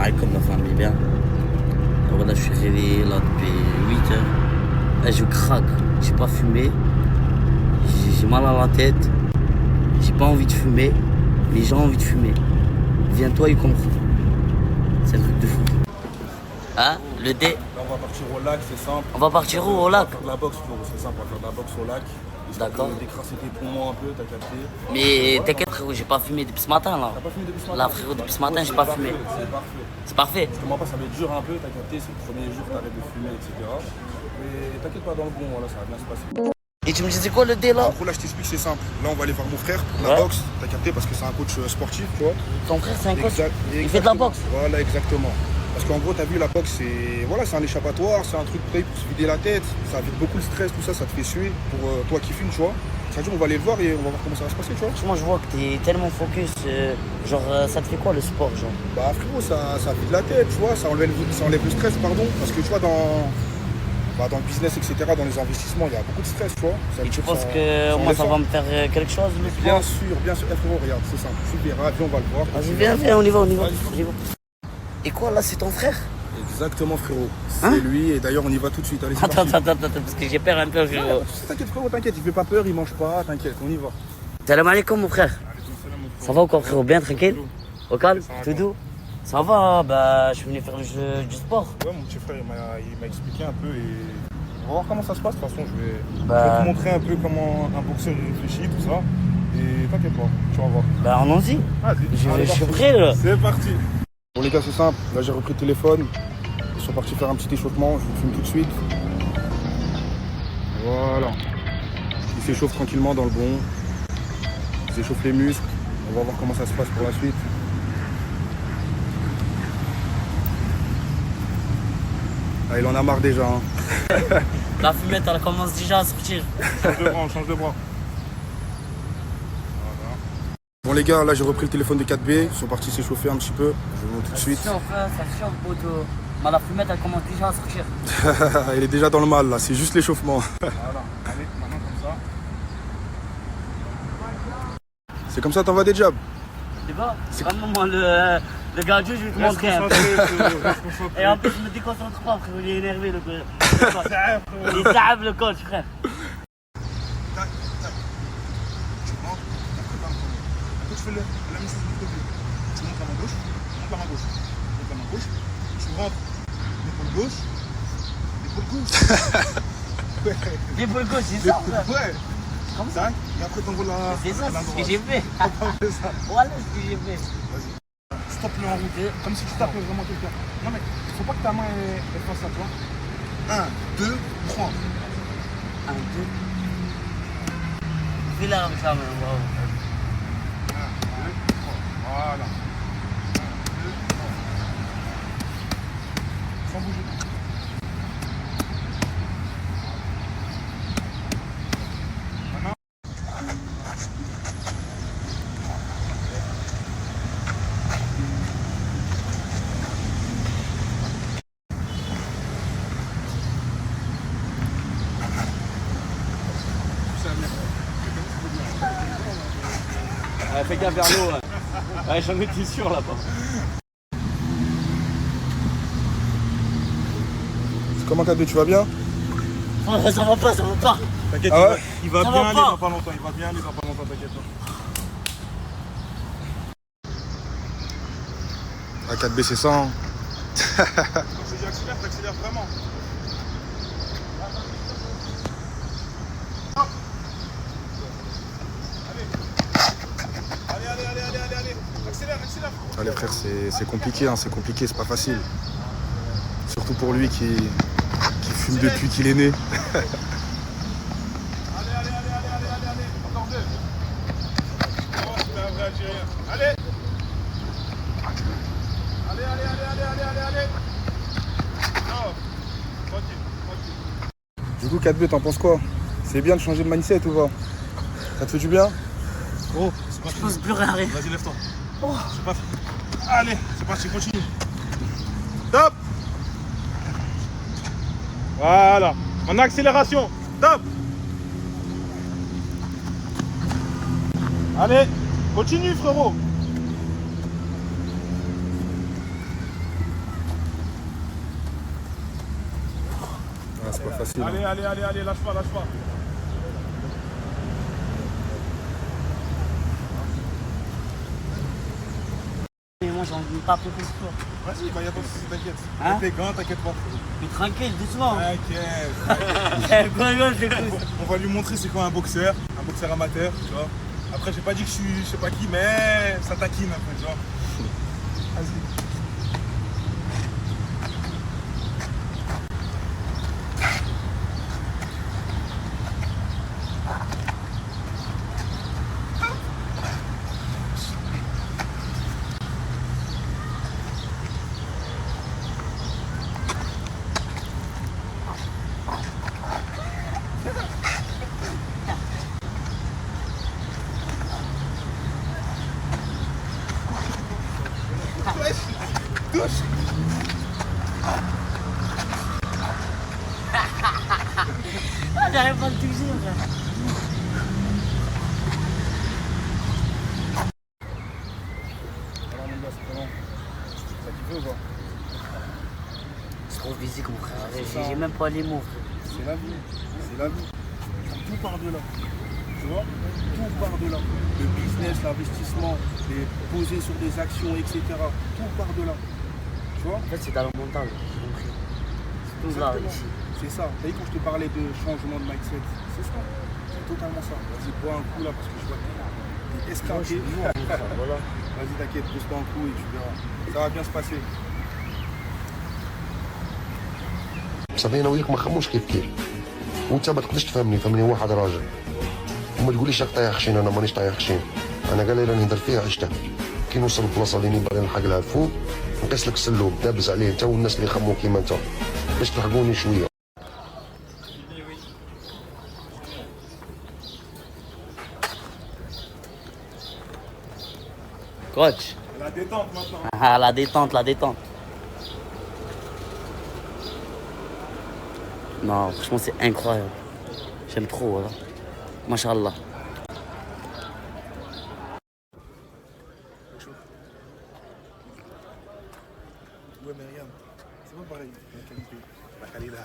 Alaikum la famille bien. Voilà, je suis réveillé là depuis 8 heures. Là, je craque, j'ai pas fumé. J'ai mal à la tête. J'ai pas envie de fumer. Les gens ont envie de fumer. Viens-toi, ils comprennent. C'est un truc de fou. Hein? Le dé? Là, on va partir au lac, c'est simple. On va partir où, au lac? On va faire de la boxe, frérot, c'est simple. On va faire de la boxe au lac. D'accord. Décrasser tes poumons un peu, t'as capté. Mais t'inquiète frérot, j'ai pas fumé depuis ce matin là. T'as pas fumé depuis ce matin? Là frérot, depuis ce matin j'ai pas fumé. C'est parfait. C'est parfait. Parce que moi, ça va être dur un peu, t'as capté. C'est le premier jour, t'arrêtes de fumer, etc. Mais t'inquiète pas, dans le bon, voilà, ça va bien se passer. Et tu me disais quoi le dé là? En gros, là, je t'explique, c'est simple. Là, on va aller voir mon frère pour la Ouais. boxe, t'as capté, parce que c'est un coach sportif, tu vois. Ton frère c'est un coach? Il fait de la Exactement. boxe? Voilà, exactement. Parce qu'en gros, t'as vu, la boxe, c'est un échappatoire, c'est un truc pour se vider la tête, ça vide beaucoup le stress, tout ça, ça te fait suer pour toi qui fumes, tu vois. Ça veut dire, on va aller le voir et on va voir comment ça va se passer, tu vois. Moi je vois que t'es tellement focus, ça te fait quoi le sport genre? Bah frérot, ça vide la tête, tu vois, ça enlève le stress, pardon. Parce que tu vois, dans le business, etc., dans les investissements, il y a beaucoup de stress, tu vois. Et tu penses que moi ça va me faire quelque chose le sport? Bien sûr, bien sûr. Eh, frérot, regarde, c'est simple. Tu verras, viens, on va le voir. Vas-y viens, on y va. Et quoi là, c'est ton frère? Exactement, frérot. C'est Hein? lui, et d'ailleurs, on y va tout de suite. Allez, c'est Attends, parti. parce que j'ai peur un peu frérot. T'inquiète, frérot, t'inquiète, il fait pas peur, il mange pas, t'inquiète, on y va. Salam alaikum mon frère. Ça va ou quoi frérot? Bien tranquille? Au calme? Tout doux? Ça va, bah je suis venu faire du sport. Ouais, mon petit frère, il m'a expliqué un peu et on va voir comment ça se passe. De toute façon, je vais Bah- te montrer un peu comment un boxeur réfléchit, tout ça. Et t'inquiète pas, tu vas voir. Bah allons-y. Allez, Je suis prêt là. c'est parti. Bon les gars, c'est simple. Là, j'ai repris le téléphone. Ils sont partis faire un petit échauffement. Je vous filme tout de suite. Voilà. Ils s'échauffent tranquillement dans le bon. Ils échauffent les muscles. On va voir comment ça se passe pour la suite. Ah, il en a marre déjà. Hein. La fumette elle commence déjà à sortir. Change de bras, on change de bras. Bon les gars, là j'ai repris le téléphone de 4B, ils sont partis s'échauffer un petit peu, je vous montre tout de suite. Ça chauffe, poteau. Mais la fumette elle commence déjà à sortir. Il est déjà dans le mal là, c'est juste l'échauffement. Voilà, allez, maintenant comme ça. C'est comme ça t'envoies des jabs. Tu vois, c'est vraiment moi le gars je vais te montrer un peu. Et en plus je me déconcentre pas frère, il est énervé le coach. Il est sable le coach frère. Tu fais la même chose du côté. Tu montes la main gauche, tu montes la main gauche. Tu montes la main gauche, tu rentres l'épaule gauche, l'épaule gauche. L'épaule gauche, c'est ça frère. Ouais. Comme ça. Et après t'envoies la. C'est ça, la c'est ce que droite. j'ai fait. C'est ça. Voilà ce que j'ai fait. Vas-y. Stoppe-le en route, comme si tu tapais vraiment quelqu'un. Non mais, faut pas que ta main elle fasse à toi. 1, 2, 3. 1, 2. Fais-la avec ça, mais wow. 1, 2, 3. Voilà. 1, 2, 3. Sans bouger. Maintenant. Ouais, fais gaffe vers l'eau. Ouais, j'en étais sûr là-bas. Comment 4B, tu vas bien? Oh, ça va pas. T'inquiète, Ah ouais? Il va Ça bien va aller pas. dans pas longtemps. Il va bien aller dans pas longtemps, t'inquiète pas. Ah, 4B, c'est ça. Hein. Quand je dis accélère, t'accélères vraiment. Allez. Accélère. Ah, les frères, c'est compliqué, hein, c'est pas facile. Surtout pour lui qui fume depuis qu'il est né. Allez. Encore 2. Oh, c'est un vrai Algérien. Allez. Non. Tranquille. Du coup, 4B, t'en penses quoi? C'est bien de changer de mindset ou pas? Ça te fait du bien? Oh, c'est pas Je pense plus rien. Vas-y, lève-toi. C'est pas fini. Allez, c'est parti, continue. Top. Voilà. En accélération. Top. Allez, continue, frérot. c'est pas facile. Allez, allez, allez, allez, lâche pas, lâche pas. Mais moi, j'en veux pas beaucoup de sport. Vas-y, bah, y'a pas de soucis, t'inquiète. Hein? T'es gants, t'inquiète pas. Mais tranquille, doucement. T'inquiète. On va lui montrer c'est quoi un boxeur amateur, tu vois. Après, j'ai pas dit que je suis je sais pas qui, mais ça taquine un peu, tu vois. Vas-y. Touche. J'arrive pas à le toucher, frère. Alors, mon gars, c'est comment? Ça kiffé ou pas? C'est trop physique, mon frère. C'est ça. J'ai même pas les mots, frère. C'est la vie. C'est la vie. Tout part de là. Tu vois? Tout part de là. Le business, l'investissement, les poser sur des actions, etc. Tout part de là. Tu vois? En fait, c'est dans le mental, j'ai compris. C'est tout là, Exactement. ici. C'est ça. T'as vu quand je te parlais de changement de mindset? C'est ça. C'est totalement ça. Vas-y, bois un coup là parce que je vois que t'es esquinté. Voilà. Vas-y, t'inquiète, pose-toi un coup et tu verras. Ça va bien se passer. صافي انا وياك ما نخمموش كيف وانت ما تقدرش تفهمني واحد راجل وما تقوليش راك طايح خشين انا مانيش طايح خشين انا كاع اللي راني ندير فيها عشتها كي نوصل للبلاصه اللي باغي نلحق لها الفوق نقيس لك السلوم دابز عليه انت والناس اللي يخمموا كيما انت باش تلحقوني شويه. Coach. La détente maintenant. Ah, la détente, la détente. Non, franchement, c'est incroyable. J'aime trop, voilà. Mashallah. Ouais, mais regarde, c'est pas pareil, la qualité. La qualité.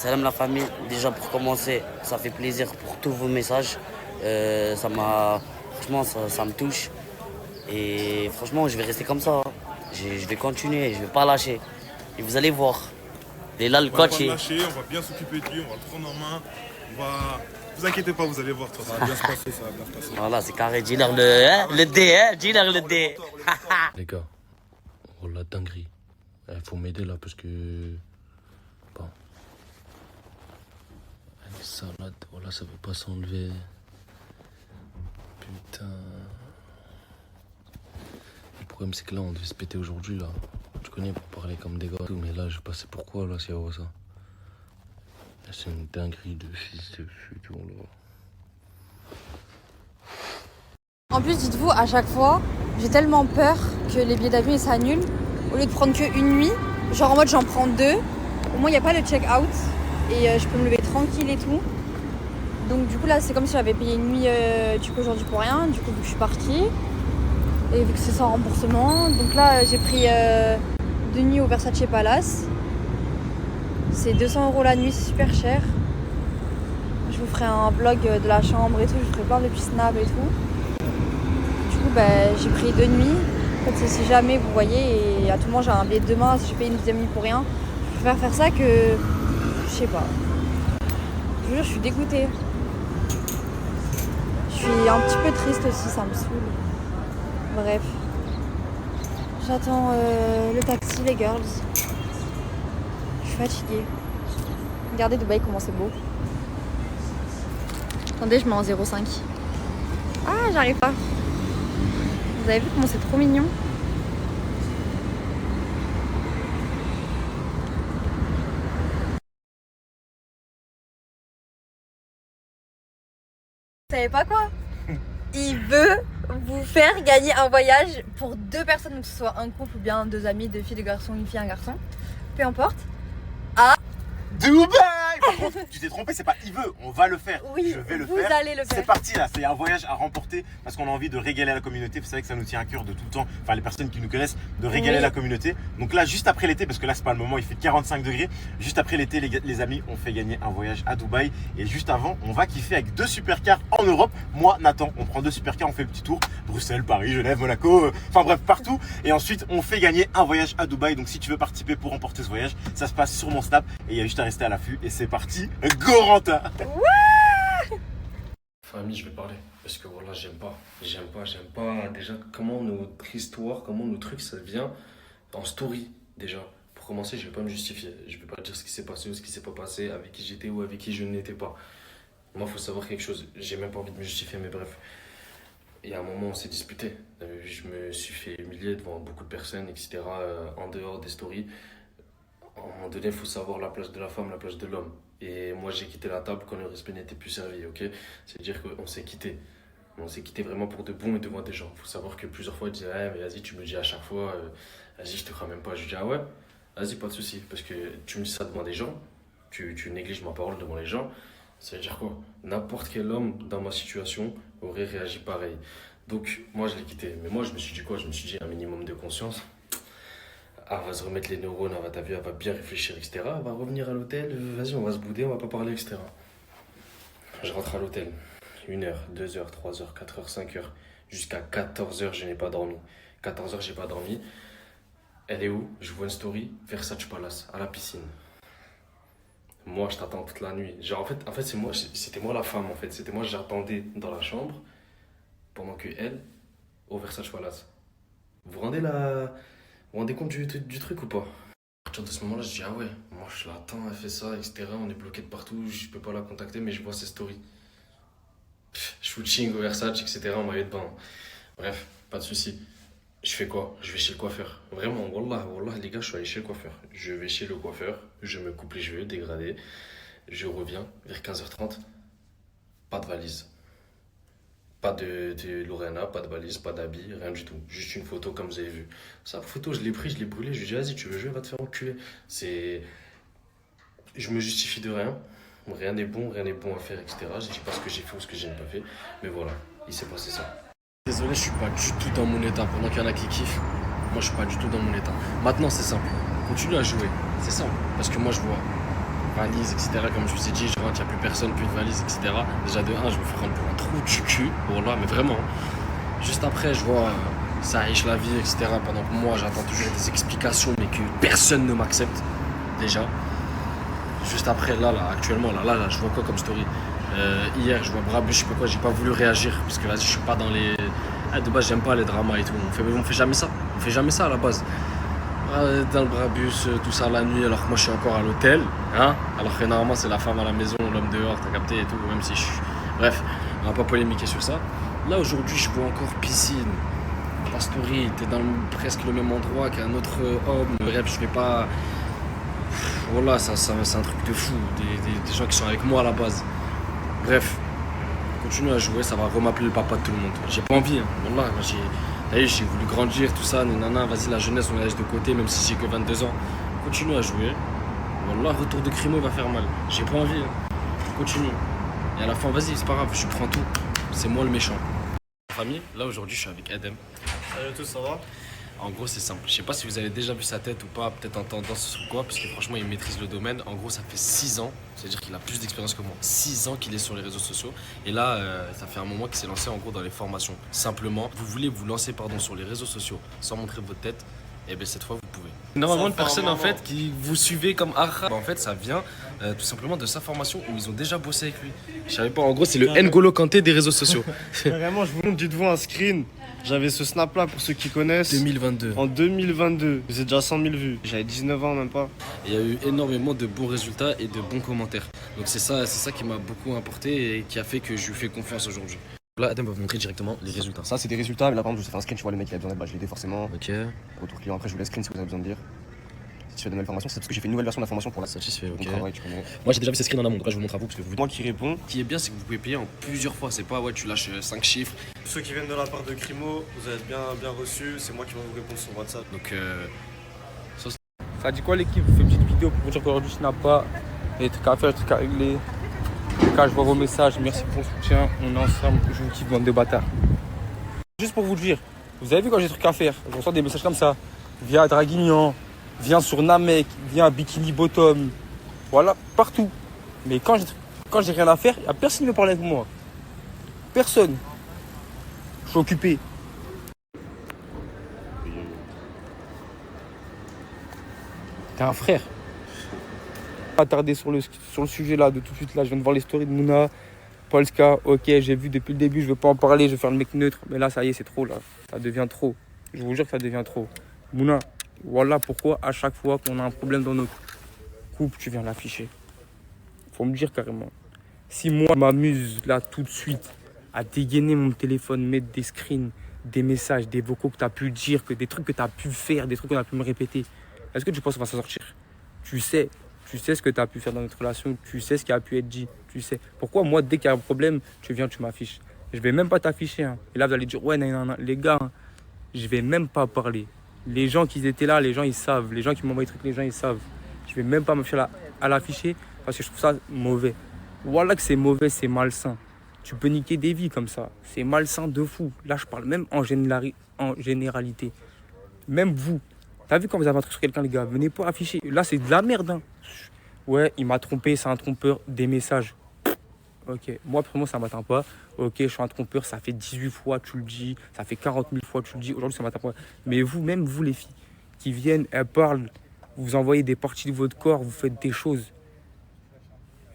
Salam la famille, déjà pour commencer, ça fait plaisir pour tous vos messages. Franchement, ça me touche. Et franchement, je vais rester comme ça. Je vais continuer, je vais pas lâcher. Et vous allez voir. Et là, le On va pas coach, le lâcher, on va bien s'occuper de lui, on va le prendre en main. On va... Vous inquiétez pas, vous allez voir de toute Ça façon. va bien se passer, ça va bien se passer. voilà, c'est carré. Dis-leur le D, hein. Dis-leur le D. Les gars, oh la dinguerie. Il faut m'aider là parce que bon. Les salades, voilà, ça veut pas s'enlever. Putain. Le problème c'est que là on devait se péter aujourd'hui là. Tu connais pour parler comme des gars. Mais là je sais pas c'est pourquoi là si on voit ça. Là, c'est une dinguerie de fils de pute là. En plus, dites-vous, à chaque fois, j'ai tellement peur que les billets d'avion ils s'annulent. Au lieu de prendre qu'une nuit, genre en mode j'en prends 2. Au moins, il n'y a pas le check-out et je peux me lever tranquille et tout. Donc, du coup, là, c'est comme si j'avais payé une nuit du coup aujourd'hui pour rien. Du coup, vu que je suis partie et vu que c'est sans remboursement. Donc là, j'ai pris 2 nuits au Versace Palace. C'est 200 € la nuit, c'est super cher. Je vous ferai un vlog de la chambre et tout. Je vous ferai plein de petits snaps et tout. Du coup, j'ai pris 2 nuits. En fait, c'est si jamais vous voyez, et à tout moment j'ai un billet de demain, si je paye une deuxième nuit pour rien, je préfère faire ça que. Je sais pas. Je vous jure, je suis dégoûtée. Je suis un petit peu triste aussi, ça me saoule. Bref. J'attends le taxi, les girls. Je suis fatiguée. Regardez Dubaï comment c'est beau. Attendez, je mets en 0,5. Ah, j'arrive pas. Vous avez vu comment c'est trop mignon? Vous savez pas quoi? Il veut vous faire gagner un voyage pour 2 personnes, donc que ce soit un couple ou bien 2 amis, 2 filles, 2 garçons, une fille, un garçon, peu importe, à Dubaï! par contre, tu t'es trompé, c'est pas il veut, on va le faire. Oui, je vais le vous faire. allez le faire. C'est parti là, c'est un voyage à remporter parce qu'on a envie de régaler la communauté. Vous savez que ça nous tient à cœur de tout le temps, enfin les personnes qui nous connaissent, de régaler la communauté. Donc là, juste après l'été, parce que là c'est pas le moment, il fait 45 degrés. Juste après l'été, les amis, on fait gagner un voyage à Dubaï. Et juste avant, on va kiffer avec 2 supercars en Europe. Moi, Nathan, on prend 2 supercars, on fait le petit tour. Bruxelles, Paris, Genève, Monaco, enfin bref, partout. Et ensuite, on fait gagner un voyage à Dubaï. Donc si tu veux participer pour remporter ce voyage, ça se passe sur mon Snap. Et il y a juste à rester à l'affût. Et c'est parti, Goranta. Famille, je vais parler. Parce que voilà, j'aime pas. Déjà, comment notre histoire, comment nos trucs, ça vient en story, déjà. Pour commencer, je vais pas me justifier. Je vais pas dire ce qui s'est passé ou ce qui s'est pas passé, avec qui j'étais ou avec qui je n'étais pas. Moi, faut savoir quelque chose. J'ai même pas envie de me justifier, mais bref. Il y a un moment, on s'est disputé. Je me suis fait humilier devant beaucoup de personnes, etc., en dehors des stories. À un moment donné, il faut savoir la place de la femme, la place de l'homme. Et moi, j'ai quitté la table quand le respect n'était plus servi, ok? C'est-à-dire qu'on s'est quitté. On s'est quitté vraiment pour de bon et devant des gens. Il faut savoir que plusieurs fois, ils disaient mais vas-y, tu me dis à chaque fois, vas-y, je te crois même pas. Je lui dis, ah ouais, vas-y, pas de souci. Parce que tu me dis ça devant des gens, tu négliges ma parole devant les gens. Ça veut dire quoi? N'importe quel homme dans ma situation aurait réagi pareil. Donc, moi, je l'ai quitté. Mais moi, je me suis dit quoi? Je me suis dit un minimum de conscience. Elle va se remettre les neurones, t'as vu, elle va bien réfléchir, etc. Elle va revenir à l'hôtel, vas-y, on va se bouder, on va pas parler, etc. Je rentre à l'hôtel. 1h, 2h, 3h, 4h, 5h. Jusqu'à 14h, je n'ai pas dormi. 14h, j'ai pas dormi. Elle est où? Je vois une story, Versace Palace, à la piscine. Moi, je t'attends toute la nuit. Genre, en fait c'était moi la femme, en fait. C'était moi, j'attendais dans la chambre, pendant que elle, au Versace Palace. Vous vous rendez compte du truc ou pas? À partir de ce moment-là, je dis, ah ouais, moi je l'attends, elle fait ça, etc. On est bloqué de partout, je peux pas la contacter, mais je vois ses stories. Shooting au Versace, etc. en maillot de bain. Bref, pas de souci. Je fais quoi? Je vais chez le coiffeur. Vraiment, wallah, les gars, je suis allé chez le coiffeur. Je vais chez le coiffeur, je me coupe les cheveux dégradés. Je reviens vers 15h30. Pas de valise. Pas de Lorena, pas de valise, pas d'habit, rien du tout. Juste une photo comme vous avez vu. Sa photo, je l'ai pris, je l'ai brûlée. Je lui ai dit, vas-y, tu veux jouer, va te faire enculer. Je me justifie de rien. Rien n'est bon à faire, etc. Je dis pas ce que j'ai fait ou ce que j'ai pas fait. Mais voilà, il s'est passé ça. Désolé, je suis pas du tout dans mon état. Pendant qu'il y en a qui kiffent, moi je suis pas du tout dans mon état. Maintenant, c'est simple. Continue à jouer. C'est simple. Parce que moi, je vois valise, etc. Comme je vous ai dit, je rentre, il n'y a plus personne, plus de valise, etc. Déjà de 1, je me fais rendre pour un trou du cul. Voilà, mais vraiment. Juste après, je vois ça riche la vie, etc. Pendant que moi, j'attends toujours des explications, mais que personne ne m'accepte. Déjà. Juste après, là, actuellement, là, je vois quoi comme story? Hier, je vois Brabus, je sais pas quoi, j'ai pas voulu réagir. Parce que vas-y, je suis pas dans les... de base, j'aime pas les dramas et tout. On fait jamais ça. On fait jamais ça à la base. Dans le Brabus, tout ça la nuit, alors que moi je suis encore à l'hôtel, hein, alors que normalement c'est la femme à la maison, l'homme dehors, t'as capté et tout, même si je suis... Bref, on va pas polémiquer sur ça. Là aujourd'hui je vois encore piscine, ta story, t'es dans presque le même endroit qu'un autre homme, bref je vais pas... Voilà, c'est un truc de fou, des gens qui sont avec moi à la base. Bref, continue à jouer, ça va remappeler le papa de tout le monde. J'ai pas envie, hein. Voilà, j'ai voulu grandir, tout ça, nanana, vas-y, la jeunesse, on la laisse de côté, même si j'ai que 22 ans. Continue à jouer. Wallah, retour de Crimo, il va faire mal. J'ai pas envie, hein. Continue. Et à la fin, vas-y, c'est pas grave, je prends tout. C'est moi le méchant. Famille, là aujourd'hui, je suis avec Adem. Salut à tous, ça va? En gros, c'est simple. Je sais pas si vous avez déjà vu sa tête ou pas, peut-être en tendance ou quoi, parce que franchement, il maîtrise le domaine. En gros, ça fait 6 ans, c'est-à-dire qu'il a plus d'expérience que moi. 6 ans qu'il est sur les réseaux sociaux. Et là, ça fait un moment qu'il s'est lancé en gros dans les formations. Simplement, vous voulez vous lancer sur les réseaux sociaux sans montrer votre tête, et bien cette fois, vous pouvez. Normalement, une personne en fait qui vous suivez comme Arra, en fait, ça vient tout simplement de sa formation où ils ont déjà bossé avec lui. Je savais pas, en gros, c'est le N'Golo Kanté des réseaux sociaux. Vraiment, je vous montre du devant un screen. J'avais ce snap là pour ceux qui connaissent. 2022. En 2022. Vous êtes déjà 100 000 vues. J'avais 19 ans même pas. Il y a eu énormément de bons résultats et de bons commentaires. Donc c'est ça qui m'a beaucoup importé et qui a fait que je lui fais confiance aujourd'hui. Là, Adam va vous montrer directement les résultats. Ça, c'est des résultats, mais là, par exemple, je vous ai fait un screen, tu vois, le mec qui a besoin d'aide, je l'ai aidé forcément. Ok. Retour client, après, je vous laisse screen si vous avez besoin de dire. Si tu fais de nouvelles formations, c'est parce que j'ai fait une nouvelle version de la formation pour la satisfait, ok. travail, tu connais. Moi, j'ai déjà vu ces screens en amont, donc là, je vous montre à vous parce que vous. Moi qui réponds. Ce qui est bien, c'est que vous pouvez payer en plusieurs fois. C'est pas, ouais, tu lâches 5 chiffres. Ceux qui viennent de la part de Crimo, vous êtes bien reçus. C'est moi qui vais vous répondre sur WhatsApp. Donc, ça dit quoi l'équipe? Vous faites une petite vidéo pour vous dire qu'aujourd'hui je n'ai pas Les trucs à faire, les trucs à régler. Les gars, je vois vos messages, merci pour le soutien. On est ensemble, je vous kiffe, bande de bâtards. Juste pour vous le dire, vous avez vu quand j'ai des trucs à faire, je reçois des messages comme ça. Viens à Draguignan, viens sur Namek, viens à Bikini Bottom. Voilà, partout. Mais quand j'ai rien à faire, il n'y a personne qui veut parler avec moi. Personne. Je suis occupé. T'es un frère. Pas tarder sur le sujet là, de tout de suite là, je viens de voir les stories de Mouna, Polska, ok, j'ai vu depuis le début, je veux pas en parler, je vais faire le mec neutre, mais là ça y est, c'est trop là, ça devient trop. Je vous jure que ça devient trop. Mouna, voilà pourquoi à chaque fois qu'on a un problème dans notre couple, tu viens l'afficher. Faut me dire carrément. Si moi je m'amuse là tout de suite à dégainer mon téléphone, mettre des screens, des messages, des vocaux que tu as pu dire, que des trucs que tu as pu faire, des trucs qu'on a pu me répéter, est-ce que tu penses qu'on va s'en sortir? Tu sais ce que tu as pu faire dans notre relation, tu sais ce qui a pu être dit, tu sais. Pourquoi moi, dès qu'il y a un problème, tu viens, tu m'affiches? Je vais même pas t'afficher. Hein. Et là, vous allez dire, ouais, non, les gars, hein, je vais même pas parler. Les gens qui étaient là, les gens, ils savent. Les gens qui m'envoient des trucs, les gens, ils savent. Je vais même pas m'afficher à l'afficher parce que je trouve ça mauvais. Voilà que c'est mauvais, c'est malsain. Tu peux niquer des vies comme ça. C'est malsain de fou. Là, je parle même en généralité. Même vous. T'as vu quand vous avez un truc sur quelqu'un, les gars? Venez pas afficher. Là, c'est de la merde. Hein. Ouais, il m'a trompé, c'est un trompeur. Des messages. Ok, moi, pour moi, ça m'atteint pas. Ok, je suis un trompeur, ça fait 18 fois, tu le dis. Ça fait 40 000 fois, tu le dis. Aujourd'hui, ça m'atteint pas. Mais vous, même vous, les filles, qui viennent, elles parlent, vous envoyez des parties de votre corps, vous faites des choses.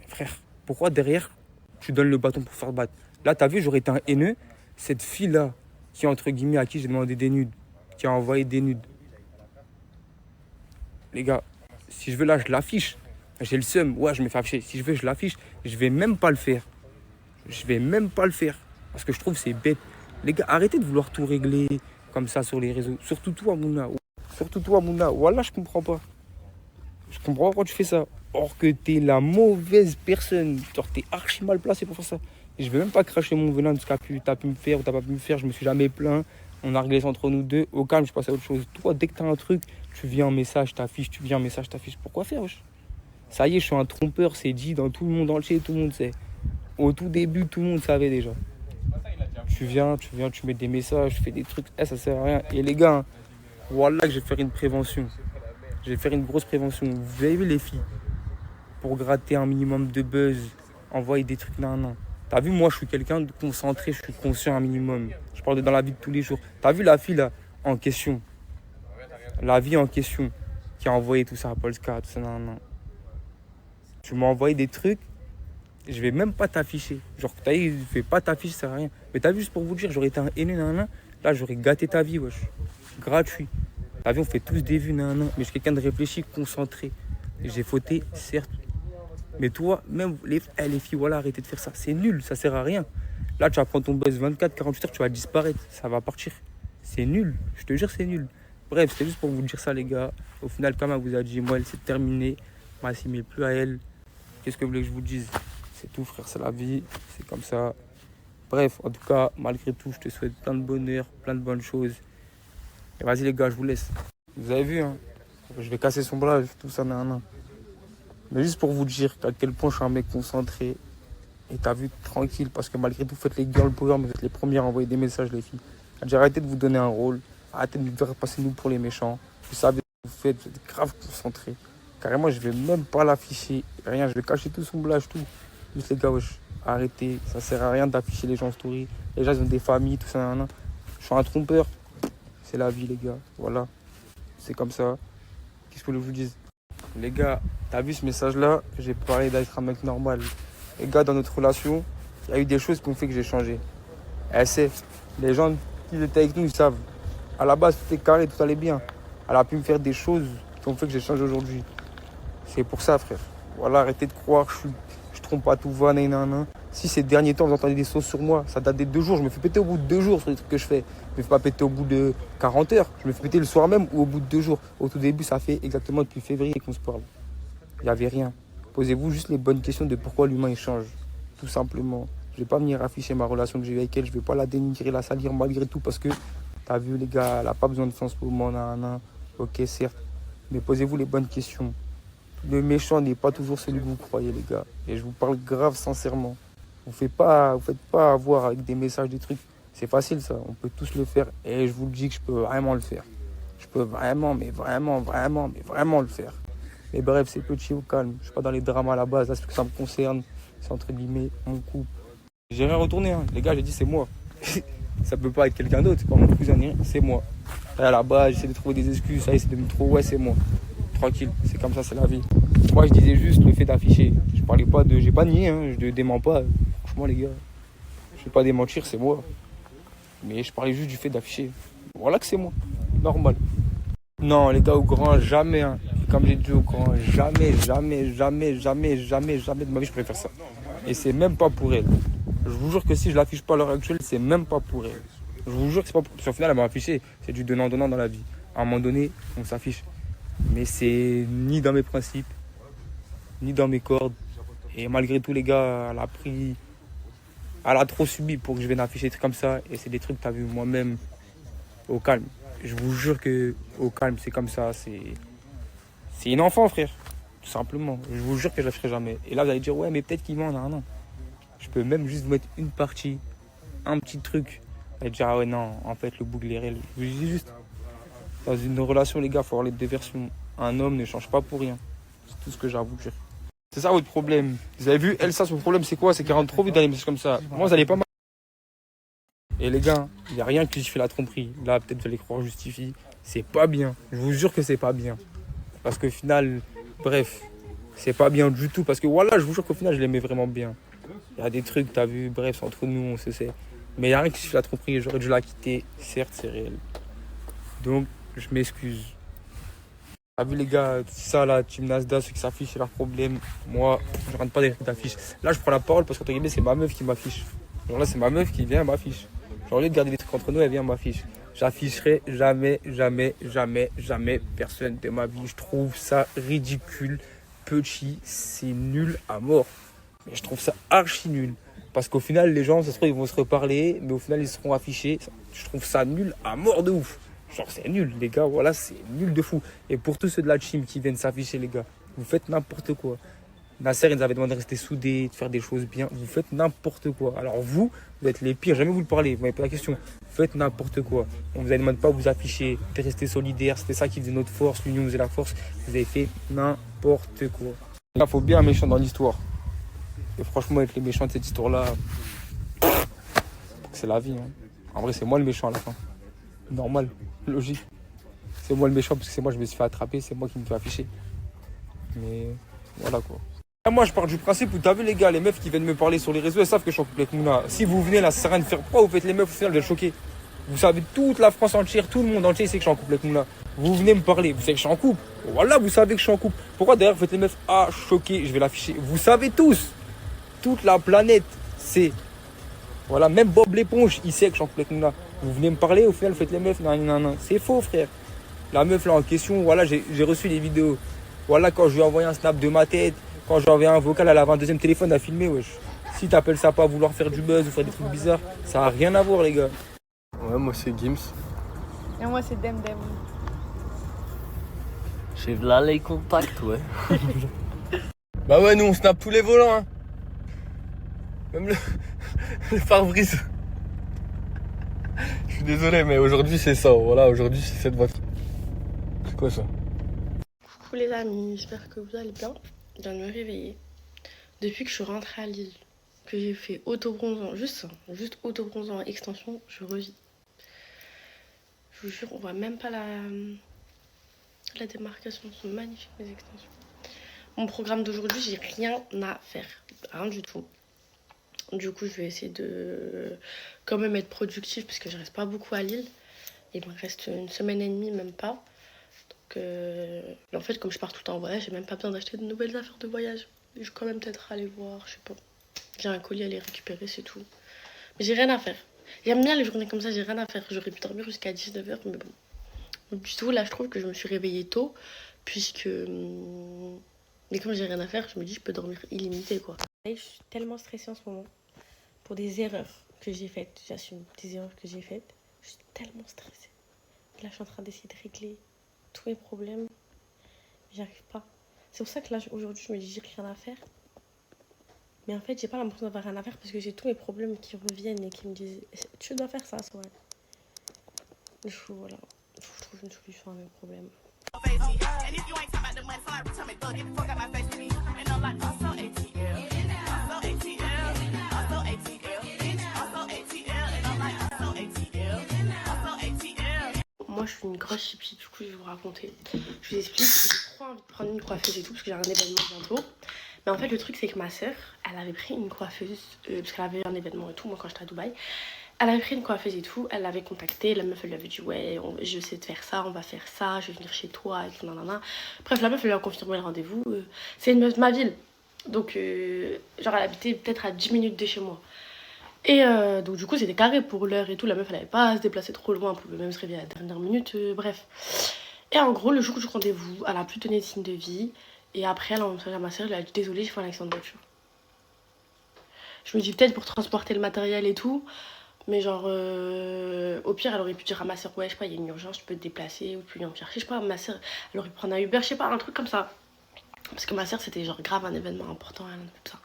Frère, pourquoi derrière, tu donnes le bâton pour faire battre? Là, t'as vu, j'aurais été un haineux. Cette fille-là, qui, entre guillemets, à qui j'ai demandé des nudes, qui a envoyé des nudes. Les gars, si je veux là, je l'affiche. J'ai le seum, ouais, je me fais afficher. Si je veux, je l'affiche. Je vais même pas le faire. Je vais même pas le faire. Parce que je trouve que c'est bête. Les gars, arrêtez de vouloir tout régler comme ça sur les réseaux. Surtout toi, Mouna. Surtout toi, Mouna. Voilà, je comprends pas. Je comprends pas pourquoi tu fais ça. Or que t'es la mauvaise personne. Genre, t'es archi mal placé pour faire ça. Et je vais même pas cracher mon venin de ce que t'as pu me faire ou t'as pas pu me faire. Je me suis jamais plaint. On a réglé ça entre nous deux. Au calme, je passe à autre chose. Toi, dès que t'as un truc, tu viens en message, t'affiches, tu viens en message, t'affiches. Pourquoi faire, wesh? Ça y est, je suis un trompeur, c'est dit dans tout le monde entier, tout le monde sait. Au tout début, tout le monde savait déjà. Tu viens, tu mets des messages, tu fais des trucs, ça sert à rien. Et les gars, hein, voilà que je vais faire une prévention. Je vais faire une grosse prévention. Vous avez vu les filles? Pour gratter un minimum de buzz, envoyer des trucs, nan. T'as vu, moi, je suis quelqu'un de concentré, je suis conscient un minimum. Je parle dans la vie de tous les jours. T'as vu la fille, là, en question? La vie en question, qui a envoyé tout ça à Polska, tout ça, nan. Tu m'as envoyé des trucs, je vais même pas t'afficher. Genre, t'as dit, je vais pas t'afficher, ça sert à rien. Mais t'as vu, juste pour vous dire, j'aurais été un haineux, nan. Là, j'aurais gâté ta vie, wesh. Gratuit. T'as vu, on fait tous des vues, nan. Mais je suis quelqu'un de réfléchi, concentré. J'ai fauté, certes. Mais toi, même les filles, voilà, arrêtez de faire ça. C'est nul, ça sert à rien. Là, tu vas prendre ton buzz 24, 48 heures, tu vas disparaître. Ça va partir. C'est nul. Je te jure, c'est nul. Bref, c'était juste pour vous dire ça, les gars. Au final, comme elle vous a dit, moi, elle s'est terminée. Je m'assimile plus à elle. Qu'est-ce que vous voulez que je vous dise? C'est tout, frère, c'est la vie. C'est comme ça. Bref, en tout cas, malgré tout, je te souhaite plein de bonheur, plein de bonnes choses. Et vas-y, les gars, je vous laisse. Vous avez vu, hein? Je vais casser son bras, tout ça, nan. Mais juste pour vous dire à quel point je suis un mec concentré. Et t'as vu, tranquille, parce que malgré tout, vous faites les girl power, mais vous êtes les premières à envoyer des messages, les filles. J'ai arrêté de vous donner un rôle. Arrêtez de nous faire passer nous pour les méchants. Vous savez ce que vous faites, vous êtes grave concentrés. Carrément, je vais même pas l'afficher. Rien, je vais cacher tout son blage, tout. Juste les gars, wesh, arrêtez. Ça sert à rien d'afficher les gens en story. Les gens, ils ont des familles, tout ça, nan. Je suis un trompeur. C'est la vie, les gars. Voilà. C'est comme ça. Qu'est-ce que je vous dise? Les gars, t'as vu ce message-là? J'ai parlé d'être un mec normal. Les gars, dans notre relation, il y a eu des choses qui ont fait que j'ai changé. Elle sait. Les gens qui étaient avec nous, ils savent. À la base, tout était carré, tout allait bien. Elle a pu me faire des choses qui ont fait que j'ai changé aujourd'hui. C'est pour ça, frère. Voilà, arrêtez de croire que je trompe pas tout va, nan. Si ces derniers temps, vous entendez des sauces sur moi, ça date des 2 jours. Je me fais péter au bout de 2 jours sur les trucs que je fais. Je me fais pas péter au bout de 40 heures. Je me fais péter le soir même ou au bout de 2 jours. Au tout début, ça fait exactement depuis février qu'on se parle. Il n'y avait rien. Posez-vous juste les bonnes questions de pourquoi l'humain il change. Tout simplement. Je vais pas venir afficher ma relation que j'ai avec elle. Je vais pas la dénigrer, la salir malgré tout parce que t'as vu, les gars, elle a pas besoin de ça en ce moment, nan. Ok, certes. Mais posez-vous les bonnes questions. le méchant n'est pas toujours celui que vous croyez, les gars. Et je vous parle grave sincèrement. Vous faites pas avoir avec des messages, des trucs. C'est facile ça, on peut tous le faire. Et je vous le dis que je peux vraiment le faire. Je peux vraiment, mais vraiment le faire. Mais bref, c'est petit au calme. Je suis pas dans les dramas à la base. Là, c'est ce que ça me concerne. C'est entre guillemets mon couple. J'ai rien retourné, hein. Les gars, j'ai dit c'est moi. Ça peut pas être quelqu'un d'autre, c'est pas mon cousin ni rien, c'est moi. Et à la base, j'essaie de trouver des excuses, ça essaie de me trouver, ouais, c'est moi. Tranquille, c'est comme ça, c'est la vie. Moi, je disais juste le fait d'afficher. Je parlais pas de. J'ai pas nié, hein, je ne dément pas. Franchement, les gars, je vais pas démentir, c'est moi. Mais je parlais juste du fait d'afficher. Voilà que c'est moi. Normal. Non, les gars, au grand, jamais. Hein. Comme j'ai dit au grand, jamais de ma vie, je préfère ça. Et c'est même pas pour elle. Je vous jure que si je l'affiche pas à l'heure actuelle, c'est même pas pour elle. Je vous jure que c'est pas pour... Parce qu'au final, elle m'a affiché. C'est du donnant-donnant dans la vie. À un moment donné, on s'affiche. Mais c'est ni dans mes principes, ni dans mes cordes. Et malgré tout, les gars, elle a trop subi pour que je vienne afficher des trucs comme ça. Et c'est des trucs que t'as vu moi-même au calme. Je vous jure que au calme, c'est comme ça. C'est une enfant, frère. Tout simplement. Je vous jure que je ne la ferai jamais. Et là, vous allez dire, ouais, mais peut-être qu'il ment. Non. Je peux même juste vous mettre une partie, un petit truc. Vous allez dire, ah ouais, non, en fait, le boucle est réel. Je vous dis juste, dans une relation, les gars, il faut avoir les deux versions. Un homme ne change pas pour rien. C'est tout ce que j'ai à vous dire. C'est ça votre problème. Vous avez vu, elle, ça, son problème, c'est quoi? C'est qu'elle rentre trop vite dans les messages comme ça. Moi, vous allez pas mal. Et les gars, il n'y a rien qui justifie la tromperie. Là, peut-être vous allez croire justifie. C'est pas bien. Je vous jure que c'est pas bien. Parce qu'au final, bref, c'est pas bien du tout. Parce que voilà, je vous jure qu'au final, je l'aimais vraiment bien. Il y a des trucs, t'as vu, bref, c'est entre nous, on se sait. Mais il n'y a rien qui justifie la tromperie. J'aurais dû la quitter. Certes, c'est réel. Donc, je m'excuse. T'as vu les gars, ça là, Team Nasdaq, ceux qui s'affichent, c'est leur problème. Moi, je rentre pas des trucs d'affiche. Là, je prends la parole parce qu'entre guillemets, c'est ma meuf qui m'affiche. Genre là, c'est ma meuf qui vient m'affiche. Genre, au lieu de garder des trucs entre nous, elle vient m'affiche. J'afficherai jamais personne de ma vie. Je trouve ça ridicule, petit, c'est nul à mort. Mais je trouve ça archi nul. Parce qu'au final, les gens, ça se trouve, ils vont se reparler, mais au final, ils seront affichés. Je trouve ça nul à mort de ouf. Genre, c'est nul, les gars, voilà, c'est nul de fou. Et pour tous ceux de la team qui viennent s'afficher, les gars, vous faites n'importe quoi. Nasser, il nous avait demandé de rester soudés, de faire des choses bien. Vous faites n'importe quoi. Alors vous êtes les pires, jamais vous le parlez, vous m'avez pas la question. Vous faites n'importe quoi. On vous a demandé pas de vous afficher, de rester solidaires. C'était ça qui faisait notre force, l'union faisait la force. Vous avez fait n'importe quoi. Il faut bien un méchant dans l'histoire. Et franchement, avec les méchants de cette histoire-là, c'est la vie. Hein. En vrai, c'est moi le méchant à la fin. Normal, logique. C'est moi le méchant parce que c'est moi je me suis fait attraper, c'est moi qui me fais afficher. Mais voilà quoi. Moi je pars du principe où t'as vu les gars, les meufs qui viennent me parler sur les réseaux, elles savent que je suis en couple avec Mouna. Si vous venez là, ça sert à rien de faire pourquoi vous faites les meufs au final vous êtes choqués. Vous savez, toute la France entière, tout le monde entier sait que je suis en couple avec Mouna. Vous venez me parler, vous savez que je suis en couple. Voilà, vous savez que je suis en couple. Pourquoi d'ailleurs vous faites les meufs choqués, je vais l'afficher. Vous savez tous, toute la planète sait. Voilà, même Bob l'éponge, il sait que je suis en couple avec Mouna. Vous venez me parler, au final vous faites les meufs, non. C'est faux frère. La meuf là en question, voilà, j'ai reçu les vidéos. Voilà, quand je lui ai envoyé un snap de ma tête, quand j'ai envoyé un vocal, elle avait un deuxième téléphone à filmer, wesh. Si t'appelles ça pas vouloir faire du buzz ou faire des trucs bizarres, ça a rien à voir les gars. Ouais, moi c'est Gims. Et moi, c'est Demdem. J'ai là les contacts, ouais. Bah ouais, nous on snap tous les volants, hein. Même le pare-brise. Je suis désolé, mais aujourd'hui c'est ça. Voilà, aujourd'hui c'est cette voiture. C'est quoi ça? Coucou les amis, j'espère que vous allez bien. Je viens de me réveiller. Depuis que je suis rentrée à Lille, que j'ai fait auto-bronzant, juste auto-bronzant extension, je revis. Je vous jure, on voit même pas la démarcation, elles sont magnifiques mes extensions. Mon programme d'aujourd'hui, j'ai rien à faire, rien du tout. Du coup, je vais essayer de quand même être productive parce que je reste pas beaucoup à Lille. Il me reste une semaine et demie, même pas. Donc, en fait, comme je pars tout le temps en voyage, j'ai même pas besoin d'acheter de nouvelles affaires de voyage. Je vais quand même peut-être aller voir, je sais pas. J'ai un colis à aller récupérer, c'est tout. Mais j'ai rien à faire. J'aime bien les journées comme ça, j'ai rien à faire. J'aurais pu dormir jusqu'à 19h, mais bon. Donc, du tout, là, je trouve que je me suis réveillée tôt, puisque... Mais comme j'ai rien à faire, je me dis je peux dormir illimité, quoi. Et je suis tellement stressée en ce moment. Pour des erreurs que j'ai faites, j'assume des erreurs que j'ai faites. Je suis tellement stressée. Là, je suis en train d'essayer de régler tous mes problèmes. J'arrive pas. C'est pour ça que là, aujourd'hui, je me dis j'ai rien à faire. Mais en fait, j'ai pas l'impression d'avoir rien à faire parce que j'ai tous mes problèmes qui reviennent et qui me disent tu dois faire ça, ouais. Du coup, voilà. Il faut que je trouve une solution à mes problèmes. Moi, je suis une grosse hippie, du coup, je vais vous raconter. Je vous explique, j'ai trop envie de prendre une coiffeuse et tout, parce que j'ai un événement bientôt. Mais en fait, le truc, c'est que ma soeur, elle avait pris une coiffeuse, parce qu'elle avait un événement et tout, moi, quand j'étais à Dubaï. Elle avait pris une coiffeuse et tout, elle l'avait contactée, la meuf, elle lui avait dit, ouais, je sais te faire ça, on va faire ça, je vais venir chez toi, et tout, nanana. Bref, la meuf, elle lui a confirmé le rendez-vous. C'est une meuf de ma ville. Donc, genre, elle habitait peut-être à 10 minutes de chez moi. Et donc du coup c'était carré pour l'heure et tout, la meuf elle avait pas à se déplacer trop loin, elle pouvait même se réveiller à la dernière minute, bref. Et en gros le jour du rendez-vous, elle a plus donné de signe de vie, et après elle a envoyé à ma soeur, elle a dit désolée j'ai fait un accident de voiture. Je me dis peut-être pour transporter le matériel et tout, mais genre au pire elle aurait pu dire à ma soeur ouais je sais pas il y a une urgence, tu peux te déplacer ou tu peux venir me chercher, je sais pas, ma soeur elle aurait pu prendre un Uber, je sais pas, un truc comme ça. Parce que ma soeur c'était genre grave un événement important, rien de tout ça.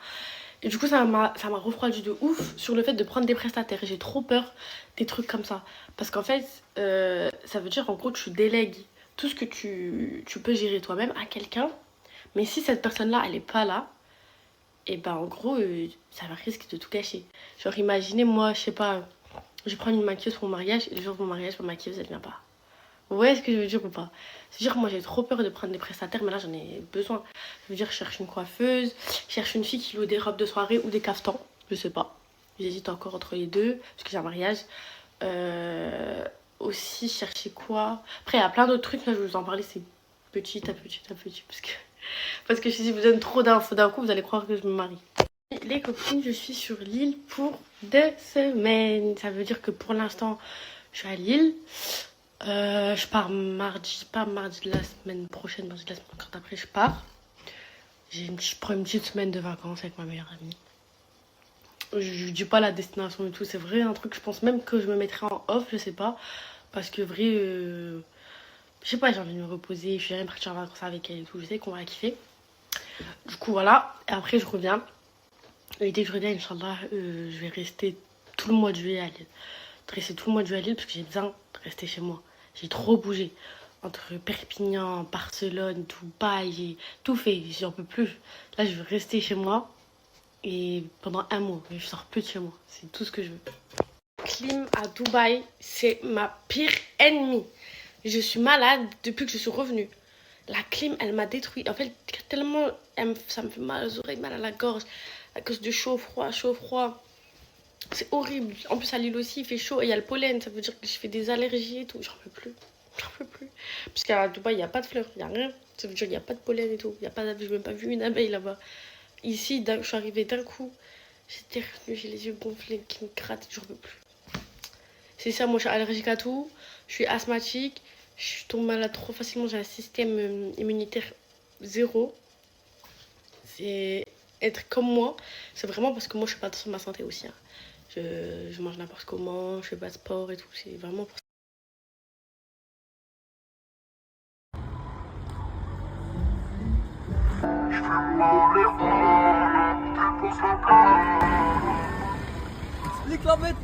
Et du coup, ça m'a refroidi de ouf sur le fait de prendre des prestataires. J'ai trop peur des trucs comme ça. Parce qu'en fait, ça veut dire en gros, tu délègues tout ce que tu peux gérer toi-même à quelqu'un. Mais si cette personne-là, elle est pas là, et ben en gros, ça risque de tout gâcher. Genre, imaginez, moi, je sais pas, je prends une maquilleuse pour mon mariage, et le jour de mon mariage, ma maquilleuse, elle vient pas. Vous voyez ce que je veux dire ou pas? C'est-à-dire moi j'ai trop peur de prendre des prestataires, mais là j'en ai besoin. Je veux dire, je cherche une coiffeuse, je cherche une fille qui loue des robes de soirée ou des caftans, je sais pas. J'hésite encore entre les deux, parce que j'ai un mariage. Aussi, chercher quoi? Après, il y a plein d'autres trucs, là je vais vous en parler, c'est petit à petit à petit, parce que si je vous donne trop d'infos d'un coup, vous allez croire que je me marie. Les copines, je suis sur Lille pour 2 semaines. Ça veut dire que pour l'instant, je suis à Lille. Je pars mardi, pas mardi de la semaine prochaine, mardi de la semaine après je pars. Je prends une petite semaine de vacances avec ma meilleure amie. Je dis pas la destination et tout, c'est vrai un truc, je pense même que je me mettrai en off, je sais pas. Parce que vrai, je sais pas, j'ai envie de me reposer, je suis jamais partie en vacances avec elle et tout, je sais qu'on va la kiffer. Du coup voilà, et après je reviens. Et dès que je reviens, Inch'Allah, je vais rester tout le mois de juillet à Lille. Rester tout le mois de juillet à Lille parce que j'ai besoin de rester chez moi. J'ai trop bougé. Entre Perpignan, Barcelone, Dubaï, j'ai tout fait. J'en peux plus. Là, je veux rester chez moi. Et pendant 1 mois. Mais je sors plus de chez moi. C'est tout ce que je veux. Clim à Dubaï, c'est ma pire ennemie. Je suis malade depuis que je suis revenue. La clim, elle m'a détruit. En fait, tellement ça me fait mal aux oreilles, mal à la gorge. À cause de chaud, froid, chaud, froid. C'est horrible. En plus, à Lille aussi, il fait chaud et il y a le pollen. Ça veut dire que je fais des allergies et tout. J'en peux plus. J'en peux plus. Parce qu'à Dubaï, il n'y a pas de fleurs. Il n'y a rien. Ça veut dire qu'il n'y a pas de pollen et tout. Il y a pas d'abeille. Je n'ai même pas vu une abeille là-bas. Ici, je suis arrivée d'un coup. J'étais revenue. J'ai les yeux gonflés qui me grattent. J'en peux plus. C'est ça, moi, je suis allergique à tout. Je suis asthmatique. Je tombe malade trop facilement. J'ai un système immunitaire 0. C'est être comme moi. C'est vraiment parce que moi, je suis pas sur ma santé aussi. Hein. Je mange n'importe comment, je fais pas de sport et tout, c'est vraiment pour ça. Slick la bête,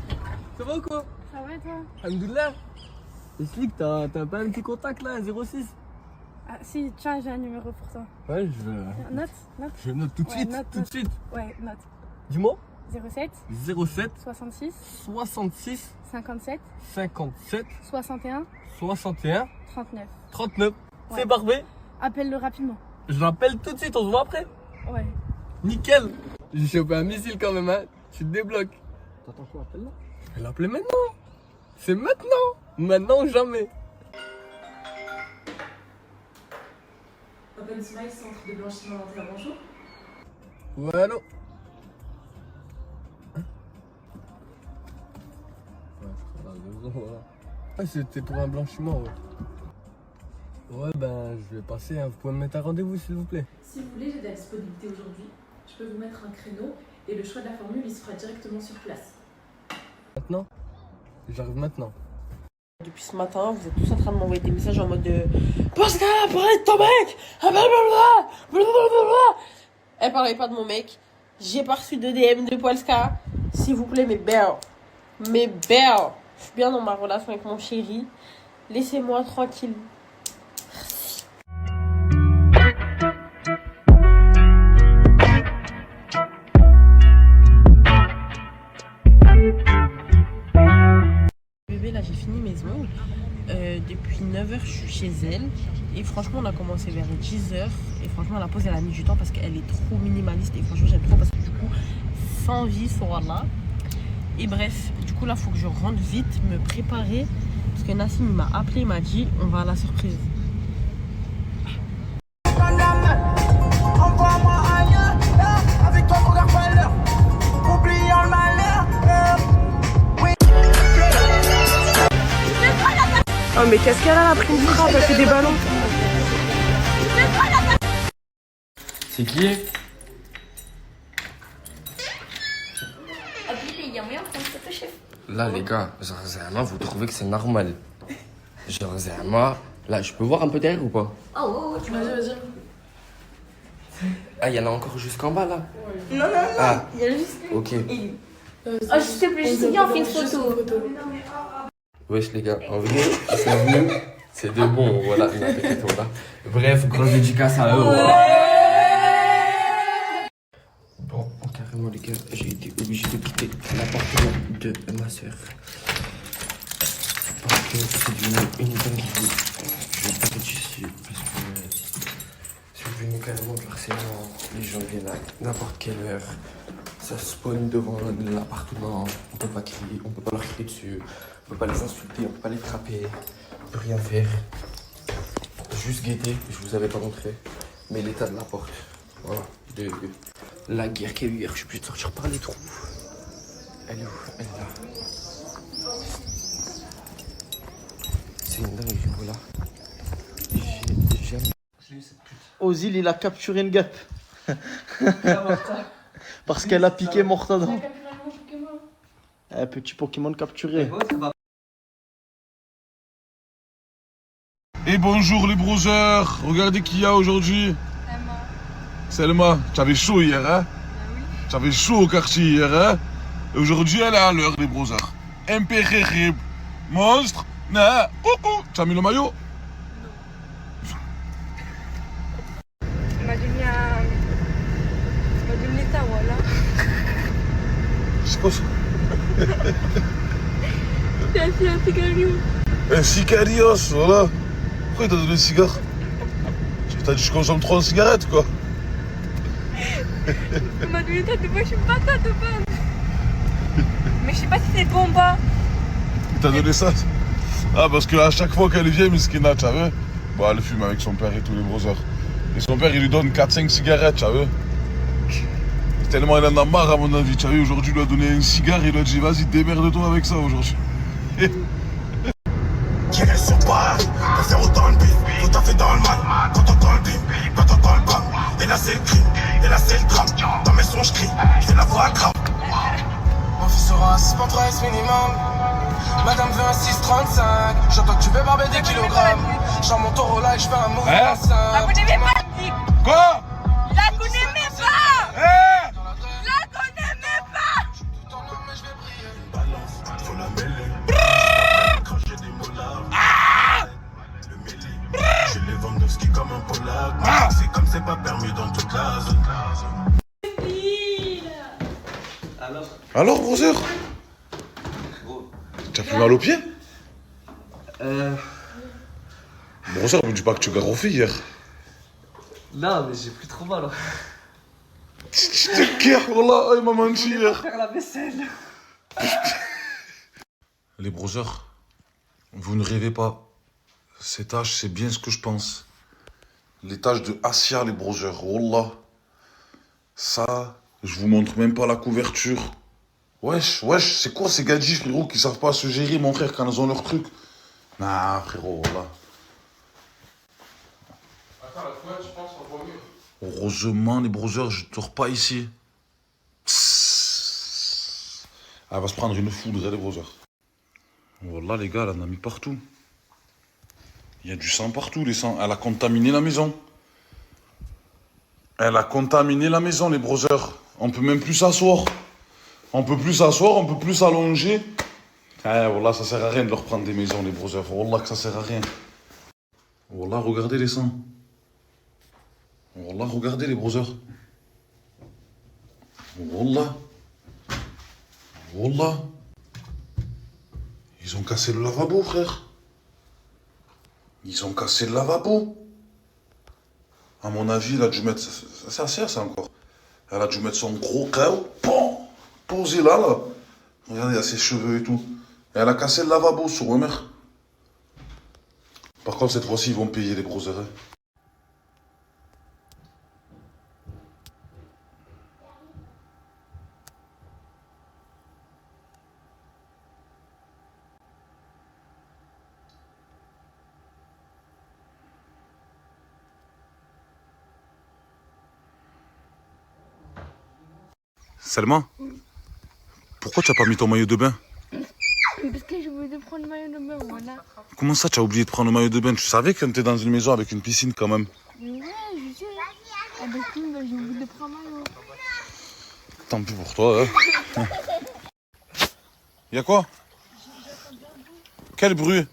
ça va ou quoi? Ça va et toi? Alhamdoulilah. Et Slick, t'as pas un petit contact là, 06? Ah si, tiens, j'ai un numéro pour toi. Ouais, je veux. Note. Je note tout de suite, note, tout de suite. Ouais, note. Dis-moi. 07 66 57 57 61 39. 39. Ouais. C'est parfait. Appelle-le rapidement. Je l'appelle tout de suite, on se voit après. Ouais. Nickel. J'ai chopé un missile quand même, hein. Tu te débloques. T'attends quoi, appelle-la? Je vais l'appeler maintenant. C'est maintenant. Maintenant ou jamais. Open Smile, centre de blanchiment dentaire, bonjour. Ouais, allô. Ouais, c'était pour un blanchiment, ouais. Ouais, ben, je vais passer, hein. Vous pouvez me mettre un rendez-vous, s'il vous plaît? Si vous voulez, j'ai de la disponibilité aujourd'hui. Je peux vous mettre un créneau et le choix de la formule, il se fera directement sur place. Maintenant? J'arrive maintenant. Depuis ce matin, vous êtes tous en train de m'envoyer des messages en mode de Pascal, parlez de ton mec. Elle parlait pas de mon mec. J'ai pas reçu de DM de Polska. S'il vous plaît, mes belles. Mes belles. Je suis bien dans ma relation avec mon chéri. Laissez-moi tranquille. Bébé, là j'ai fini mes ongles. Depuis 9h je suis chez elle. Et franchement on a commencé vers 10h. Et franchement la pause elle a mis du temps parce qu'elle est trop minimaliste. Et franchement j'aime trop parce que du coup sans vie sur là. Et bref, du coup là faut que je rentre vite, me préparer. Parce que Nassim il m'a appelé, il m'a dit on va à la surprise. Oh mais qu'est-ce qu'elle a pris une frappe, elle fait des ballons. C'est qui? Là les gars, genre Zama, vous trouvez que c'est normal? Genre Zama, là je peux voir un peu derrière ou pas? Ah ouais, tu vas-y, vas-y. Ah, il y en a encore jusqu'en bas là? Non, non, non, ah. il y a juste lui. Ok. Oh, s'il te plaît, juste viens, on fait une photo. Wesh les gars, en vrai, ils sont venus, c'est de bon, voilà, t'inquiète, voilà. Bref, grosse dédicace à eux. Bon, carrément les gars, j'ai été obligé de quitter l'appartement de ma soeur. Parce que c'est devenu une dinguerie. Je vais pas être ici parce que c'est devenu carrément de l'harcèlement. Les gens viennent à n'importe quelle heure. Ça spawn devant l'appartement. On peut pas crier, on peut pas leur crier dessus. On peut pas les insulter, on peut pas les frapper. On peut rien faire. Juste guetter, je vous avais pas montré. Mais l'état de la porte. Voilà. De la guerre qu'il y a eu hier, je suis obligé de sortir par les trous. Elle est où? Elle est là. C'est une dinguerie, voilà. J'ai jamais... Ozil, il a capturé une guêpe. Parce qu'elle a piqué Morta dans. Un petit Pokémon capturé. Et bonjour les brothers, regardez qui y a aujourd'hui. Selma, tu avais chaud hier, hein? Tu avais chaud au quartier hier, hein? Et aujourd'hui, elle est à l'heure, les brothers. Impériable, monstre, na, coucou. Tu as mis le maillot? C'est quoi ça? T'as fait un cigario. Un cigarios, voilà. Pourquoi il t'a donné un cigare? T'as dit je consomme 3 cigarettes, quoi. Il m'a donné ça de moi, je suis pas ça de base. Mais je sais pas si c'est bon ou pas. Il t'a donné ça? Ah, parce qu'à chaque fois qu'elle vient, Miskina, tu savais, bah, elle fume avec son père et tous les brothers. Et son père, il lui donne 4-5 cigarettes, tu savais. Tellement il en a marre, à mon avis, tu savais. Aujourd'hui, il lui a donné un cigare, il lui a dit, vas-y, démerde-toi avec ça aujourd'hui. J'irai sur Paris, pour faire autant le bif, tout à fait dans le mal. Quand t'entends le bim, quand t'entends le bam, et là c'est le crime, et là c'est le drame. Dans mes sons je crie, je fais la voix grave. Mon fils sera un 6.3 minimum. Madame veut un 6.35. J'entends que tu veux barber des kilogrammes. J'en monte au là et je fais un mouvement La connais même pas. Quoi? La connais même pas. La connais même pas. Faut la mêler. Quand j'ai des molars. Le mêlé. J'ai les Lewandowski comme un Polak. C'est comme c'est pas permis dans toute la zone. Alors, brother? T'as plus mal aux pieds? Brother, me dis pas que tu garroffais hier. Non, mais j'ai plus trop mal. Je te kiffe, wallah, il m'a menti hier. Faire la vaisselle. Les brothers, vous ne rêvez pas. Ces tâches, c'est bien ce que je pense. Les tâches de Asia, les brothers, wallah. Ça, je vous montre même pas la couverture. Wesh, c'est quoi ces gadgets, frérot, qui savent pas se gérer, mon frère, quand ils ont leur truc? Nah, frérot, wallah. Attends, la couette, je pense qu'on voit mieux. Heureusement, les brothers, je dors pas ici. Elle va se prendre une foudre, les brothers. Wallah, les gars, elle en a mis partout. Il y a du sang partout, les sangs. Elle a contaminé la maison. Elle a contaminé la maison, les brothers. On peut même plus s'asseoir. On peut plus s'asseoir, on peut plus s'allonger. Wallah, ça sert à rien de leur prendre des maisons, les brothers. Wallah, que ça sert à rien. Wallah, regardez les sangs. Wallah, regardez les brothers. Wallah. Wallah. Ils ont cassé le lavabo, frère. Ils ont cassé le lavabo. À mon avis, elle a dû mettre... C'est assez, ça, encore. Elle a dû mettre son gros chaos. Posé là, là. Regardez, il y a ses cheveux et tout. Et elle a cassé le lavabo sur ma mère. Par contre, cette fois-ci, ils vont payer les brothers. Hein. Salma, pourquoi tu n'as pas mis ton maillot de bain? Parce que je voulais prendre le maillot de bain, voilà. Comment ça, tu as oublié de prendre le maillot de bain? Tu savais que tu étais dans une maison avec une piscine quand même. Ouais, je sais. Avec lui, j'ai oublié de prendre le maillot. Tant pis pour toi. Hein. Y'a quoi? Quel bruit?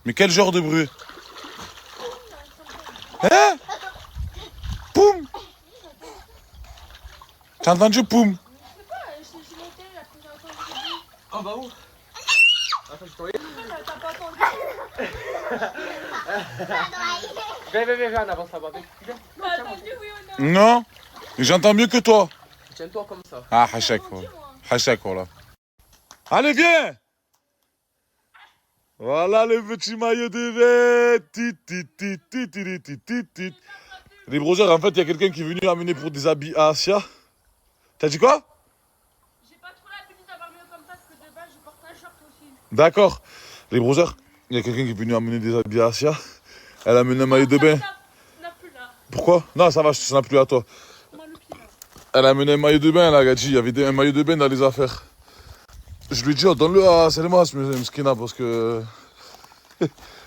Mais quel genre de bruit? Hein? Poum! T'as entendu poum? Ah bah où? Attends, je t'envoie. Viens, on avance là-bas. Non, j'entends mieux que toi. Tiens-toi comme ça. Ah, hachak, hachak, voilà. Allez, viens! Voilà le petit maillot de bain. Les brothers, en fait, il y a quelqu'un qui est venu amener pour des habits à Asia. T'as dit quoi? J'ai pas trop l'habitude d'avoir mieux comme ça, parce que de base, je porte un short aussi. D'accord. Les brothers, il y a quelqu'un qui est venu amener des habits à Asia. Elle a amené un maillot de bain. Pourquoi? Non, ça va, ça n'a plus à toi. Elle a amené un maillot de bain, là, Gadji. Il y avait un maillot de bain dans les affaires. Je lui ai dit, oh, donne-le à Selma, Mskina, parce que...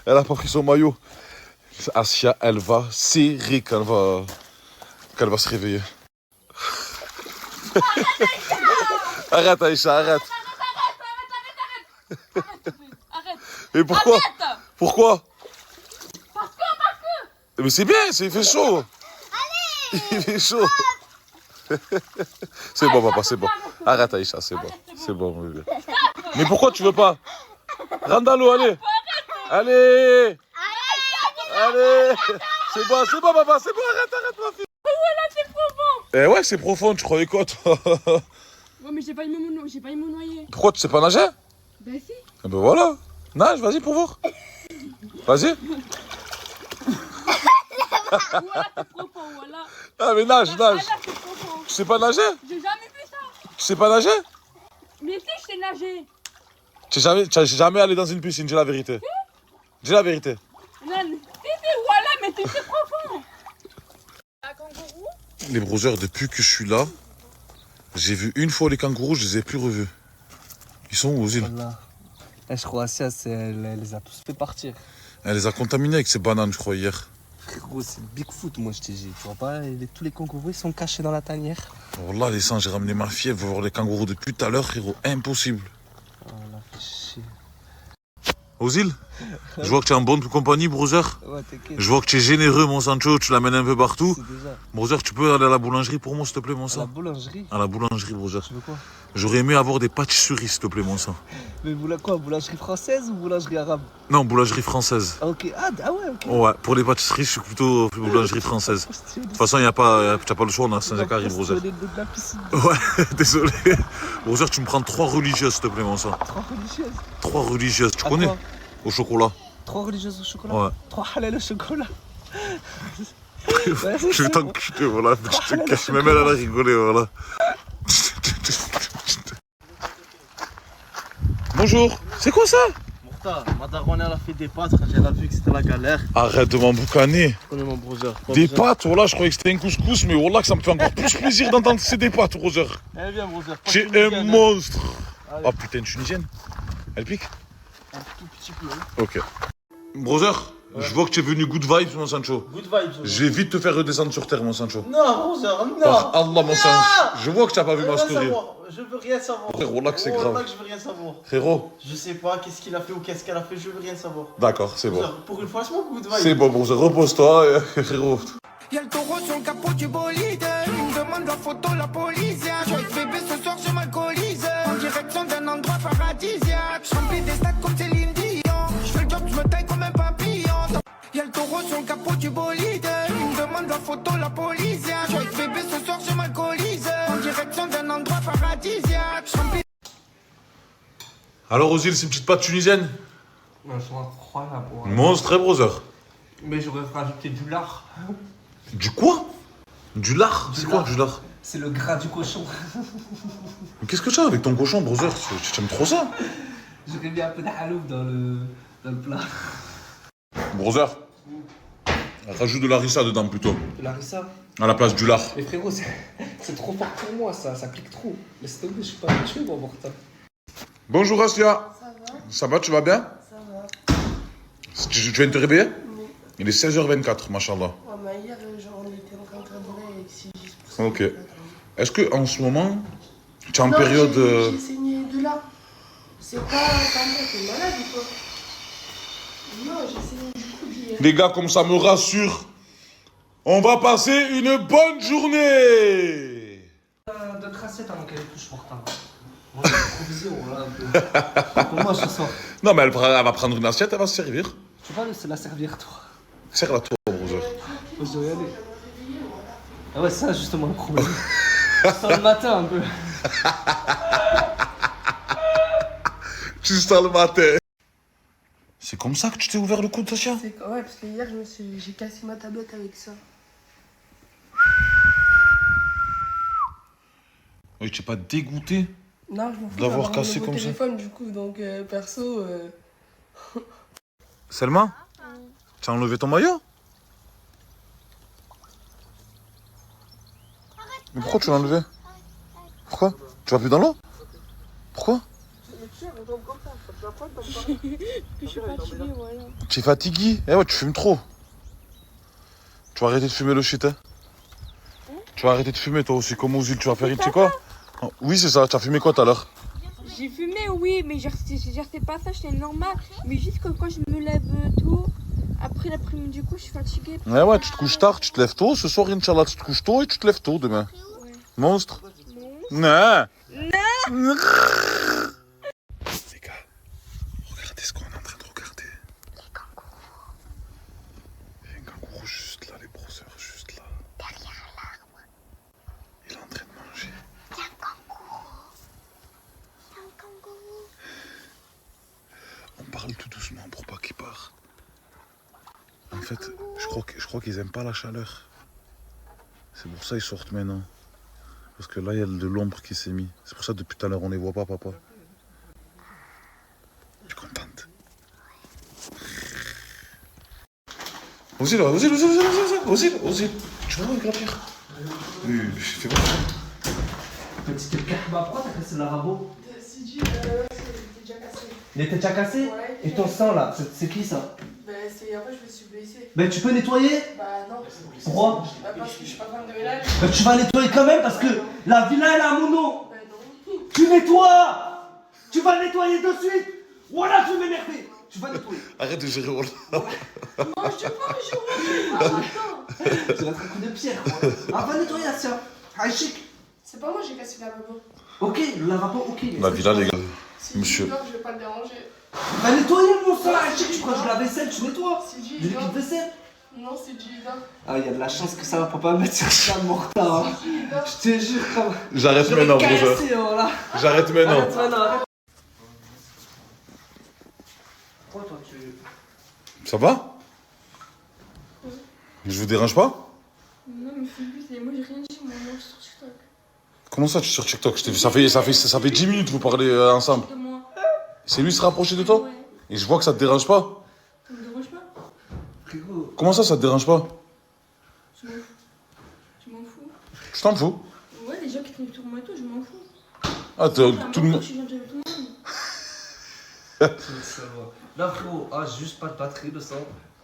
elle a pas pris son maillot. Asia, elle va serrer quand elle va se réveiller. Arrête, Aïcha, arrête. Arrête. Et pourquoi? Arrête. Pourquoi? Parce que. Mais c'est bien, il fait chaud. Allez. Il fait chaud. C'est bon, papa, c'est bon. Arrête, Aïcha, c'est bon. C'est bon, mon bébé. Mais pourquoi tu veux pas? Rentre dans l'eau, allez. Allez. Allez. C'est bon, papa, c'est bon, arrête, ma fille. Voilà, c'est profond. Eh ouais, c'est profond, tu croyais quoi, toi? Ouais, mais j'ai pas eu me noyer. Pourquoi tu sais pas nager? Bah si. Eh ben voilà. Nage, vas-y pour voir. Vas-y. Voilà, c'est profond, voilà. Ah mais nage. Voilà, c'est profond. Tu sais pas nager? J'ai jamais vu ça. Tu sais pas nager? Mais si, je sais nager. Tu n'es jamais allé dans une piscine, dis la vérité. Dis la vérité. Non, voilà, mais c'est profond. Un kangourou? Les brothers, depuis que je suis là, j'ai vu une fois les kangourous, je les ai plus revus. Ils sont où aux îles? Voilà. Je crois Asia, elle les a tous fait partir. Elle les a contaminés avec ses bananes, je crois, hier. Frérot, c'est Bigfoot, moi je t'ai dit. Tu vois pas, tous les kangourous ils sont cachés dans la tanière. Wallah, les sangs, j'ai ramené ma fille, elle veut voir les kangourous depuis tout à l'heure, frérot. Impossible. Voilà, fait chier. Aux îles? Je vois que tu es en bonne compagnie, brother. Ouais, t'inquiète. Je vois que tu es généreux, mon Sancho, tu l'amènes un peu partout. C'est déjà. Brother, tu peux aller à la boulangerie pour moi, s'il te plaît, mon À sang? la boulangerie? À la boulangerie, brother. Tu veux quoi? J'aurais aimé avoir des pâtisseries, s'il te plaît, mon sang. Mais quoi, boulangerie française ou boulangerie arabe? Non, boulangerie française. Ah ok, ah ouais, ok. Ouais, pour les pâtisseries, je suis plutôt boulangerie française. De toute façon, t'as pas le choix, on a Saint-Jacques, brother. Ouais, désolé. Brother, tu me prends 3 religieuses, s'il te plaît, mon sang. 3 religieuses? 3 religieuses, tu À connais? quoi? Au chocolat. 3 religieuses au chocolat? Ouais. 3 halal au chocolat? Je vais t'enculer, voilà. Je te cache, même elle a rigolé, voilà. Bonjour, c'est quoi ça? Morta, ma daronne elle a fait des pâtes quand elle a vu que c'était la galère. Arrête de m'emboucaner. Je connais mon brother. Des pâtes, voilà, je croyais que c'était un couscous, mais voilà que ça me fait encore plus plaisir d'entendre que c'est des pâtes, brother. Eh bien, brother. Tu es un monstre. Oh putain, une tunisienne. Elle pique? Un tout petit peu. Ok. Brother, je vois que tu es venu good vibes, mon Sancho. Good vibes. Je vais vite te faire redescendre sur terre, mon Sancho. Non, brother, non. Par Allah, mon Sancho. Je vois que tu n'as pas vu ma story. Je veux rien savoir. Frérot, là que c'est grave. Là que je veux rien savoir. Frérot. Je sais pas qu'est-ce qu'il a fait ou qu'est-ce qu'elle a fait, je veux rien savoir. D'accord, c'est bon. Brother, pour une fois, c'est mon good vibes. C'est bon, brother, repose-toi, frérot. Y'a le taureau sur le capot du bolide. Il me demande la photo, la police. Je suis avec bébé ce soir, je m'alcoolise. En direction d'un endroit paradisiaque. Je remplis des stades comme Céline Dion. Je fais le job, je me taille comme un papillon. Y'a le taureau sur le capot du bolide. Il me demande la photo, la police. Je suis avec bébé ce soir, je m'alcoolise. En direction d'un endroit paradisiaque. Je remplis. Alors, Ozil, c'est une petite pâte tunisienne? Elles sont incroyables. Monstre, brother. Mais j'aurais rajouté du lard. Du quoi? Du lard? C'est quoi du lard? C'est le gras du cochon. Mais qu'est-ce que tu as avec ton cochon, brother? Tu aimes trop ça? J'aurais mis un peu de halouf dans le plat. Brother, rajoute de l'arissa dedans plutôt. De l'arissa? À la place du lard. Mais frérot, c'est trop fort pour moi, ça pique trop. Laisse tomber, je suis pas habitué, moi, Morta. Bonjour Aslia. Ça va? Ça va, tu vas bien? Ça va. Tu viens de te réveiller? Oui. Il est 16h24, machallah. Ah, bah hier, genre, on était en train de travailler avec Sylvie. Ok. Est-ce que en ce moment, tu es en Non, période. J'ai saigné de là. C'est pas. T'es malade ou quoi? Non, j'ai saigné du coup d'hier. Les gars, comme ça me rassure, on va passer une bonne journée. D'autres assiettes avant qu'elle touche Morta. On va improviser, on va un peu. Pour moi, ce soir. Non, mais elle va prendre une assiette, elle va se servir. Tu vas la servir, toi. Serre-la toi, brother. Moi, je dois y aller. Ah ouais, c'est ça justement le problème. Je sors le matin un peu. Tu sors le matin. C'est comme ça que tu t'es ouvert le coude, Sacha? Ouais, parce que hier, j'ai cassé ma tablette avec ça. Oui, tu n'es pas dégoûté Non, je m'en fous d'avoir cassé comme ça? téléphone, du coup, donc perso. Selma, tu as enlevé ton maillot? Mais pourquoi tu l'as enlevé? Pourquoi? Tu vas plus dans l'eau? Pourquoi? Je suis fatiguée, voilà. Tu es fatigué? Eh ouais, tu fumes trop. Tu vas arrêter de fumer le shit, hein? Tu vas arrêter de fumer toi aussi, comme Ozil, tu vas faire une... Tu sais quoi? Oui, c'est ça, tu as fumé quoi tout à l'heure? J'ai fumé, oui, mais c'est pas ça, j'étais normal. Mais juste que quand je me lève tôt, après l'après-midi, du coup, je suis fatiguée. Ouais, tu te couches tard, tu te lèves tôt. Ce soir, Inch'Allah, tu te couches tôt et tu te lèves tôt demain. Ouais. Monstre? Non. Non. Les gars, regardez ce qu'on est en train de regarder. Les kangourous. Il y a un kangourou juste là, les brosseurs, juste là. Derrière l'arbre. Il est en train de manger. Il y a un kangourou. Il y a un kangourou. On parle tout doucement pour pas qu'il parte. En fait, je crois qu'ils aiment pas la chaleur. C'est pour ça qu'ils sortent maintenant. Parce que là, il y a de l'ombre qui s'est mis. C'est pour ça depuis tout à l'heure, on les voit pas, papa. Tu es contente? Ozil, tu vas avec la pierre? Oui, fais pas ça. Petite kahba, pourquoi t'as cassé le lavabo? C'est dit, c'était déjà cassé. Il était déjà cassé? Ouais. Et ton sang là, c'est qui ça? C'est après, je me suis blessée. Ben tu peux nettoyer? Bah non. Pourquoi? Bah parce que je suis pas fan de ménage. Ben tu vas nettoyer quand même parce que la villa elle a mon nom. Bah non. Tu nettoies! Tu vas nettoyer de suite! Voilà, tu veux m'énerver! Tu vas nettoyer. Arrête de gérer, Roland. Non, je dis pas, je roule. Ah, attends. Tu vas faire un coup de pierre. Ah, va nettoyer là, tiens. Ah, chic. C'est pas moi, j'ai cassé le lavabo. Ok, le lavabo, ok. La villa, les gars. Si Monsieur. je dors, je vais pas le déranger. Va nettoyer mon sang, ah, chic. Tu crois que je la vaisselle, tu nettoies? C'est dit, Du liquide vaisselle? Non, c'est dit, il dort. Ah, il y a de la chance que ça va pas mettre sur ça, Morta. Hein. Je te jure, comme. J'arrête maintenant, brother. Voilà. J'arrête maintenant. Arrête maintenant, arrête. Pourquoi toi tu. Ça va? Je vous dérange pas? Non, mais c'est moi, j'ai rien dit, moi, je suis sur TikTok. Comment ça, tu es sur TikTok? Je t'ai vu, ça fait 10 minutes que vous parlez ensemble. De moi. C'est lui qui se rapprochait de toi? Ouais. Et je vois que ça te dérange pas. Ça me dérange pas. Comment ça te dérange pas? Je m'en fous. Je m'en fous. Tu t'en fous? Ouais, les gens qui tombent sur moi et tout, je m'en fous. Ah, tout le monde. Je suis gentille avec tout le monde. Là, frérot, juste pas de batterie, le sang.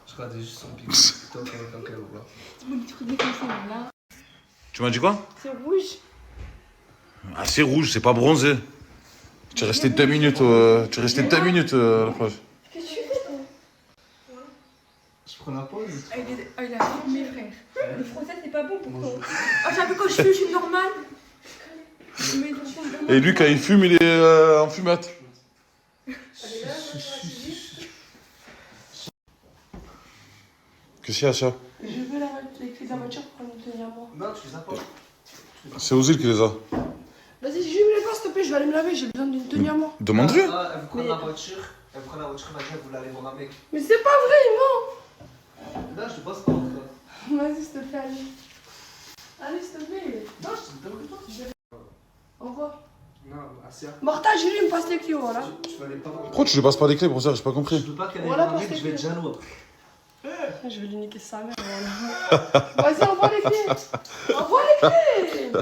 Je regardais juste son pic. C'est mon petit truc défoncé, là. Tu m'as dit quoi? C'est rouge. Ah, c'est rouge, c'est pas bronzé. Tu es resté 2 minutes, tu es resté 2 minutes à la plage. Qu'est-ce que tu fais, toi? Je prends la pause. Il a fumé, frère. Le français, c'est pas bon pour toi. Ah, j'avoue, quand je fume, je suis normale. Et lui, quand il fume, il est en fumette. Qu'est-ce qu'il y a, ça? Je veux les clés de la voiture pour me tenir à moi. Non, tu les as pas. C'est Ozil qui les a. Vas-y, je me les pas, s'il te plaît, je vais aller me laver, j'ai besoin d'une tenue à moi. Demande-lui. Elle vous prend la voiture, elle vous l'allez voir avec. Mais c'est pas vrai, non. Là, je passe pas. Vas-y, s'il te plaît, allez. Allez, s'il te plaît. Non, je te demande pas. Au revoir. Non, Asia. Morta, j'ai lui, il me passe les clés, voilà. Je vais aller pas. Pourquoi tu lui passes pas les clés, professeur? J'ai pas compris. Je veux pas qu'elle ait Voilà, une passe règle, les je vais être clés. jaloux. Je vais lui niquer sa mère, voilà. Vas-y, envoie les clés. Envoie les clés.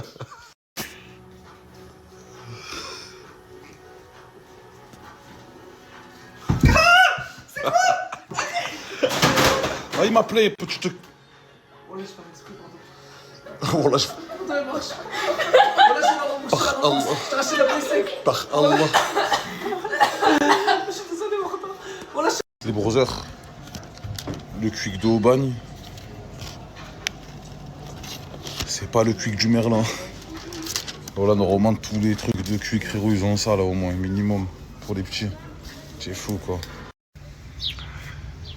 Ah, il m'a appelé, tu te. Oh là, je fais exprès, pardon. Oh là, je. Par Allah. T'as lâché la plaie sec. Par Allah. Je suis désolé, Morta. Oh là, Les brothers. Le cuic d'eau au bagne. C'est pas le cuic du Merlin. Voilà, normalement, tous les trucs de cuic, frérot, ils ont ça là au moins, minimum. Pour les petits. C'est fou quoi.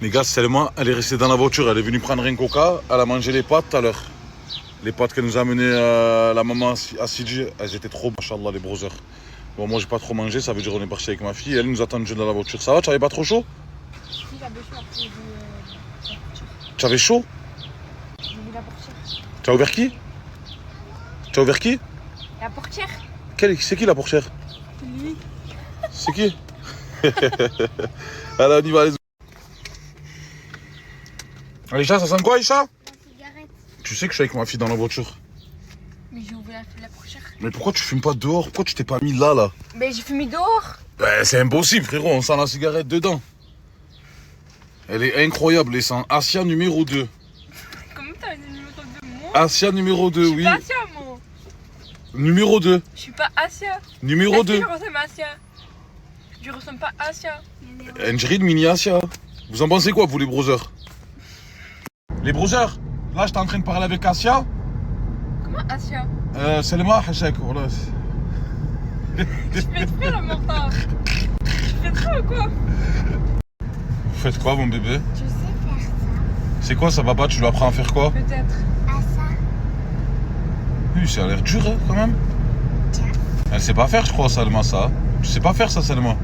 Les gars, Selma, elle est restée dans la voiture, elle est venue prendre un coca, elle a mangé les pâtes tout à l'heure. Les pâtes qu'elle nous a amenées la maman à Sidi, elles étaient trop, machallah, les brothers. Bon, moi j'ai pas trop mangé, ça veut dire on est parti avec ma fille, elle nous attend dans la voiture. Ça va, tu avais pas trop chaud? Si, j'avais chaud après, j'ai vu la portière. Tu avais chaud? J'ai vu la portière. Tu as ouvert qui? Tu as ouvert qui? La portière? C'est qui la portière? Lui. C'est qui? Allez, on y va, les. Aïcha, ça sent quoi, Aïcha? Cigarette. Tu sais que je suis avec ma fille dans la voiture. Mais j'ai ouvert la portière. Mais pourquoi tu fumes pas dehors? Pourquoi tu t'es pas mis là? Mais j'ai fumé dehors. Ouais, c'est impossible, frérot, on sent la cigarette dedans. Elle est incroyable, elle sent Asia numéro 2. Comment t'as le numéro 2 moi? Asia numéro 2, oui. Je suis pas Asia, moi. Numéro 2. Je suis pas Asia. Numéro 2. Je ressemble à Asia. Je ressemble pas à Asia. Ingrid, mini Asia. Vous en pensez quoi, vous, les brothers? Les brothers, là, j'étais en train de parler avec Asia. Comment Asia? Selma, Hachek, voilà. Je fais exprès la Morta. Je fais trop ou quoi? Vous faites quoi, mon bébé? Je sais faire ça. C'est quoi ça, papa? Tu lui apprends à faire quoi? Peut-être. À ça. Oui, ça a l'air dur, hein, quand même. Elle sait pas faire, je crois, Selma, ça. Tu sais pas faire ça, Selma.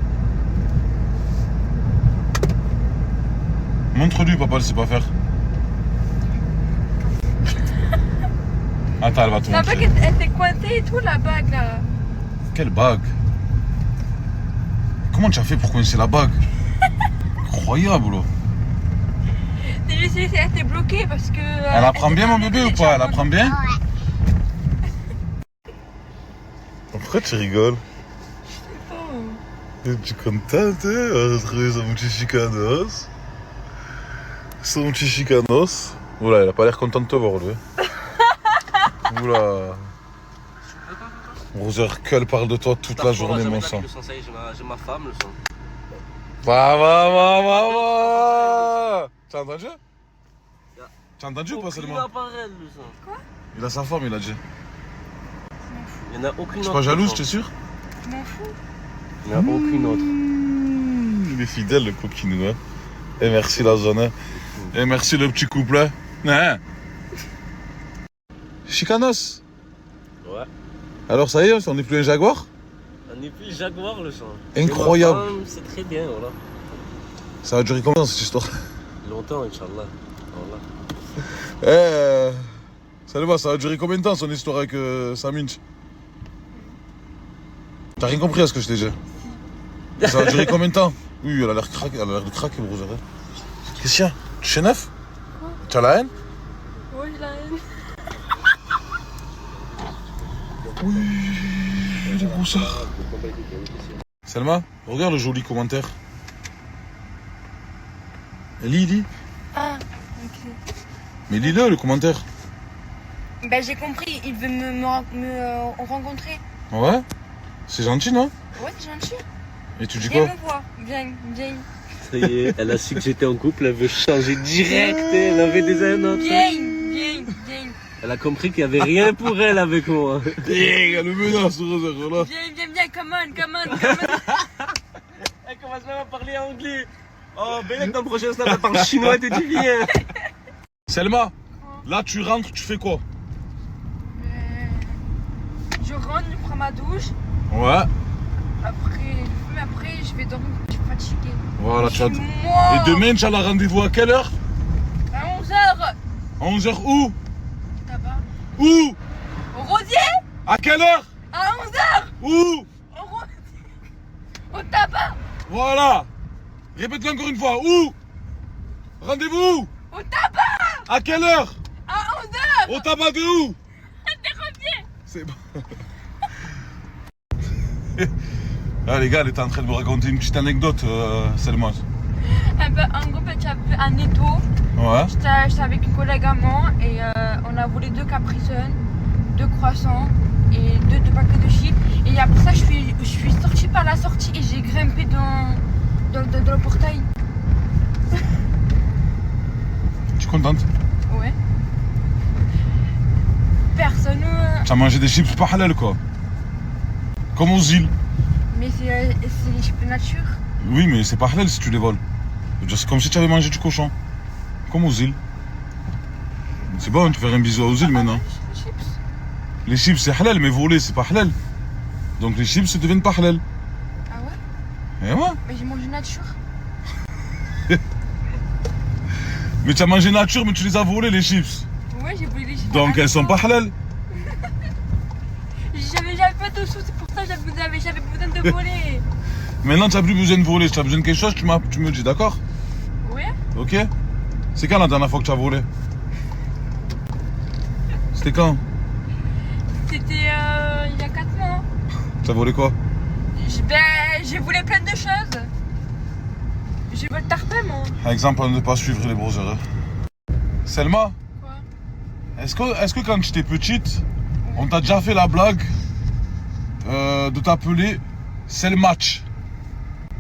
Montre-lui, papa, elle sait pas faire. Attends, elle va te La montrer. bague, elle était coincée et tout, la bague, là. Quelle bague? Comment tu as fait pour coincer la bague? Incroyable, là. Elle était bloquée parce que... Elle apprend bien, mon bébé, ou pas? Elle apprend bien? Pourquoi tu rigoles? Tu es contente, hein, de retrouver son petit chicanos? Son petit chicanos? Oula, elle a pas l'air contente de te voir, lui. Oula. Brother, qu'elle parle de toi toute la journée, mon sang. J'ai ma femme, le sang. Va. Tu as entendu? Tu as entendu ou pas seulement? Le sang. Quoi? Il a sa femme, il a dit. Il n'y en a aucune autre. Je suis pas jaloux, t'es sûr? Je m'en fous. Il n'y en a aucune autre. Il est fidèle, le coquinou, hein. Et merci la zone, hein. Et merci le petit couple, hein. Chicanos. Ouais. Alors ça y est, on n'est plus un jaguar? On n'est plus jaguar, le sang. Incroyable. C'est très bien, voilà. Ça a duré combien cette histoire? Longtemps, Inch'Allah. Voilà. Salut, ça a duré combien de temps son histoire avec Saminch? T'as rien compris à ce que je t'ai dit? Ça a duré combien de temps? Oui, elle a l'air craquée, Brother. Qu'est-ce qu'il y a? Tu es neuf? Tu as la haine? Oui, j'ai la haine. Oui, les brossards. Selma, regarde le joli commentaire. Lis. Ah, ok. Mais lis-le, le commentaire. Ben j'ai compris, il veut me rencontrer. Ouais? C'est gentil, non? Ouais, c'est gentil. Et tu dis Viens quoi? me voir, viens. Ça y est, elle a su que j'étais en couple, elle veut changer direct, elle avait déjà un autre. Viens. Elle a compris qu'il n'y avait rien pour elle avec moi. Elle me menace, voilà. Viens, come on. Elle commence même à parler anglais. Oh, Bélec, dans le prochain snap, elle parle chinois, t'es dit viens. Selma, là tu rentres, tu fais quoi? Je rentre, je prends ma douche. Ouais. Après, je vais dormir, je suis fatiguée. Voilà, tu as... Moi. Et demain, tu as la rendez-vous à quelle heure? À 11h. À 11h où? Tabac. Où? Au Rosier. À quelle heure? À 11h. Où? Au tabac. Voilà. Répète-le encore une fois. Où? Rendez-vous? Au tabac. À quelle heure? À 11h. Au tabac de où? Des Rosiers. C'est bon. Ah les gars, elle était en train de me raconter une petite anecdote, Selma. En gros, tu as vu un étau. Ouais. J'étais avec une collègue à moi et on a volé 2 Capri Sun, 2 croissants et 2 paquets de chips. Et après ça, je suis sortie par la sortie et j'ai grimpé dans le portail. Tu es contente? Ouais. Personne. Tu as mangé des chips pas halal quoi. Comme aux îles. Mais c'est les chips nature. Oui, mais c'est pas halal si tu les voles. C'est comme si tu avais mangé du cochon. Comme aux îles. C'est bon, tu fais un bisou aux îles maintenant. Les chips c'est halal, mais voler c'est pas halal. Donc les chips se deviennent pas halal. Ah ouais? Eh ouais. Mais j'ai mangé nature. Mais tu as mangé nature, mais tu les as volés les chips. Ouais, j'ai volé les chips. Donc elles sont pas halal. J'avais pas de sous, c'est pour ça que j'avais besoin de voler. Maintenant tu n'as plus besoin de voler. Si tu as besoin de quelque chose, tu me dis, d'accord? Ouais. Ok? C'est quand la dernière fois que tu as volé? C'était quand? C'était il y a 4 mois. Tu as volé quoi? J'ai volé plein de choses. J'ai volé le tarpin, moi. Par exemple, à ne pas suivre les brosseurs. Selma? Quoi? Est-ce que quand tu étais petite, on t'a déjà fait la blague de t'appeler Selmatch?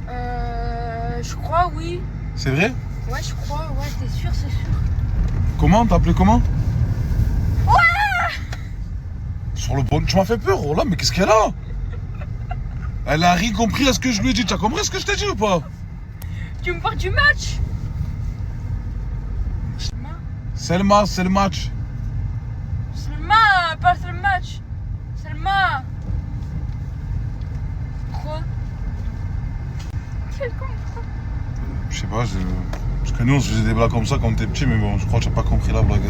Je crois, oui. C'est vrai? Ouais, je crois, ouais, c'est sûr. Comment? T'appelais comment? Ouais! Sur le bon... Tu m'as fait peur, oh là, mais qu'est-ce qu'elle a? Elle a rien compris à ce que je lui ai dit. Tu as compris ce que je t'ai dit ou pas? Tu me parles du match? Selma, c'est le match. Selma, pas le match. Selma. Quoi? Quel con. Je sais pas, parce que nous on se faisait des blagues comme ça quand on était petit, mais bon, je crois que tu n'as pas compris la blague.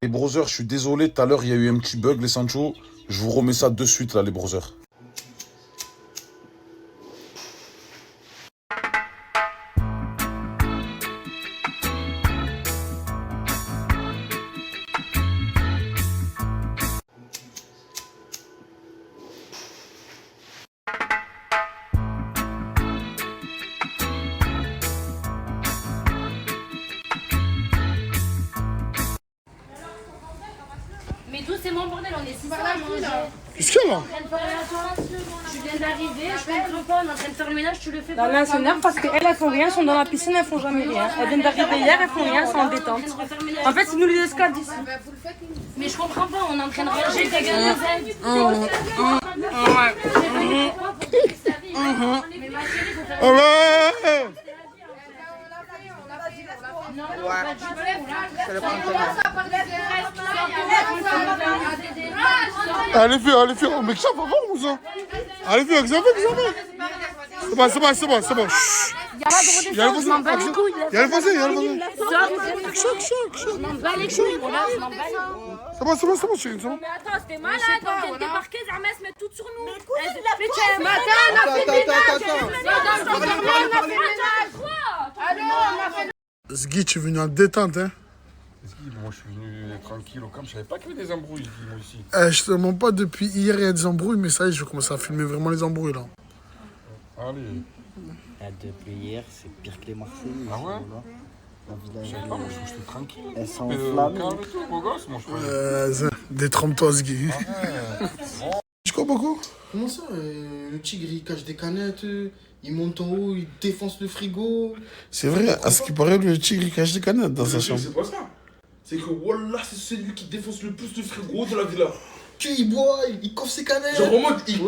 Les brothers, je suis désolé, tout à l'heure il y a eu un petit bug, les Sancho. Je vous remets ça de suite là, les brothers. Mais d'où c'est mon bordel, on est 6 Qu'est-ce qu'il y a là? Tu viens d'arriver, je comprends pas, on est en train de faire le ménage, tu le fais pas. Là, c'est nerf parce qu'elles font rien, elles sont dans la piscine, elles font jamais rien. Elles viennent d'arriver hier, elles font rien, elles sont en détente. En fait, c'est nous les esclaves d'ici. Mais je comprends pas, on est en train de ranger ta gueule. Allez, fais, mais ça va voir, Moussa. Allez, fais, Xavier. C'est bon. Chut. Il y a le droit de faire, je m'en bats les couilles. Il y a le fossé. Je m'en bats les couilles, voilà, je m'en bats les couilles. C'est bon, chérie, c'est bon. Mais attends, c'était malade, on vient de débarquer, Zama se met toutes sur nous. Mais attends, on a fait le ménage. Zgui, tu es venu en détente, hein? Moi je suis venu tranquille au camp, je savais pas qu'il y avait des embrouilles moi ici. Je te mens pas, depuis hier il y a des embrouilles, mais ça y est, je vais commencer à filmer vraiment les embrouilles là. Allez. Depuis hier, c'est pire que les Marseillais. Ah ouais? Je sais pas, moi je suis tranquille. Elles sont enflammées. Calme-toi, beau gosse, moi je crois. Détrompe-toi, Zgui. Tu crois beaucoup? Comment ça? Le tigre il cache des canettes, il monte en haut, il défonce le frigo. C'est vrai, à ce qui paraît, le tigre il cache des canettes dans sa chambre. C'est pas ça. C'est que Wallah, c'est celui qui défonce le plus le frigo de la villa. Il boit, il coffre ses canettes. Genre en mode, il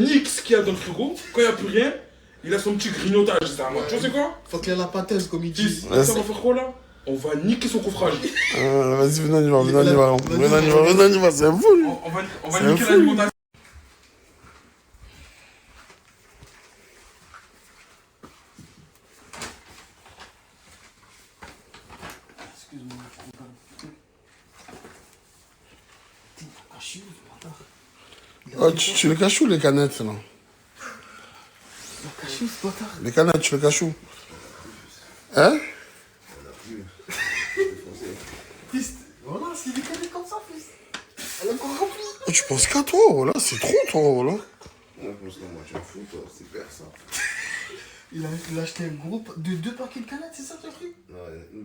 nique ce qu'il y a dans le frigo. Quand il n'y a plus rien, il a son petit grignotage. Ça, tu vois c'est quoi? Faut qu'il ait la pataise comme il dit. Ça va faire quoi là? On va niquer son coffrage. Vas-y, venez, on y va, c'est un fou. On va niquer l'alimentation. Oh, tu les caches où les canettes là? Les canettes, tu les caches où? Hein? Voilà, c'est des canettes comme ça, fils. Elle a encore rempli. Oh, tu penses qu'à toi, voilà, c'est trop toi, voilà. Moi, je pense que moi, tu en fous, toi, c'est père ça. Il a acheté un gros de 2 paquets de canettes, c'est ça ton truc? Non,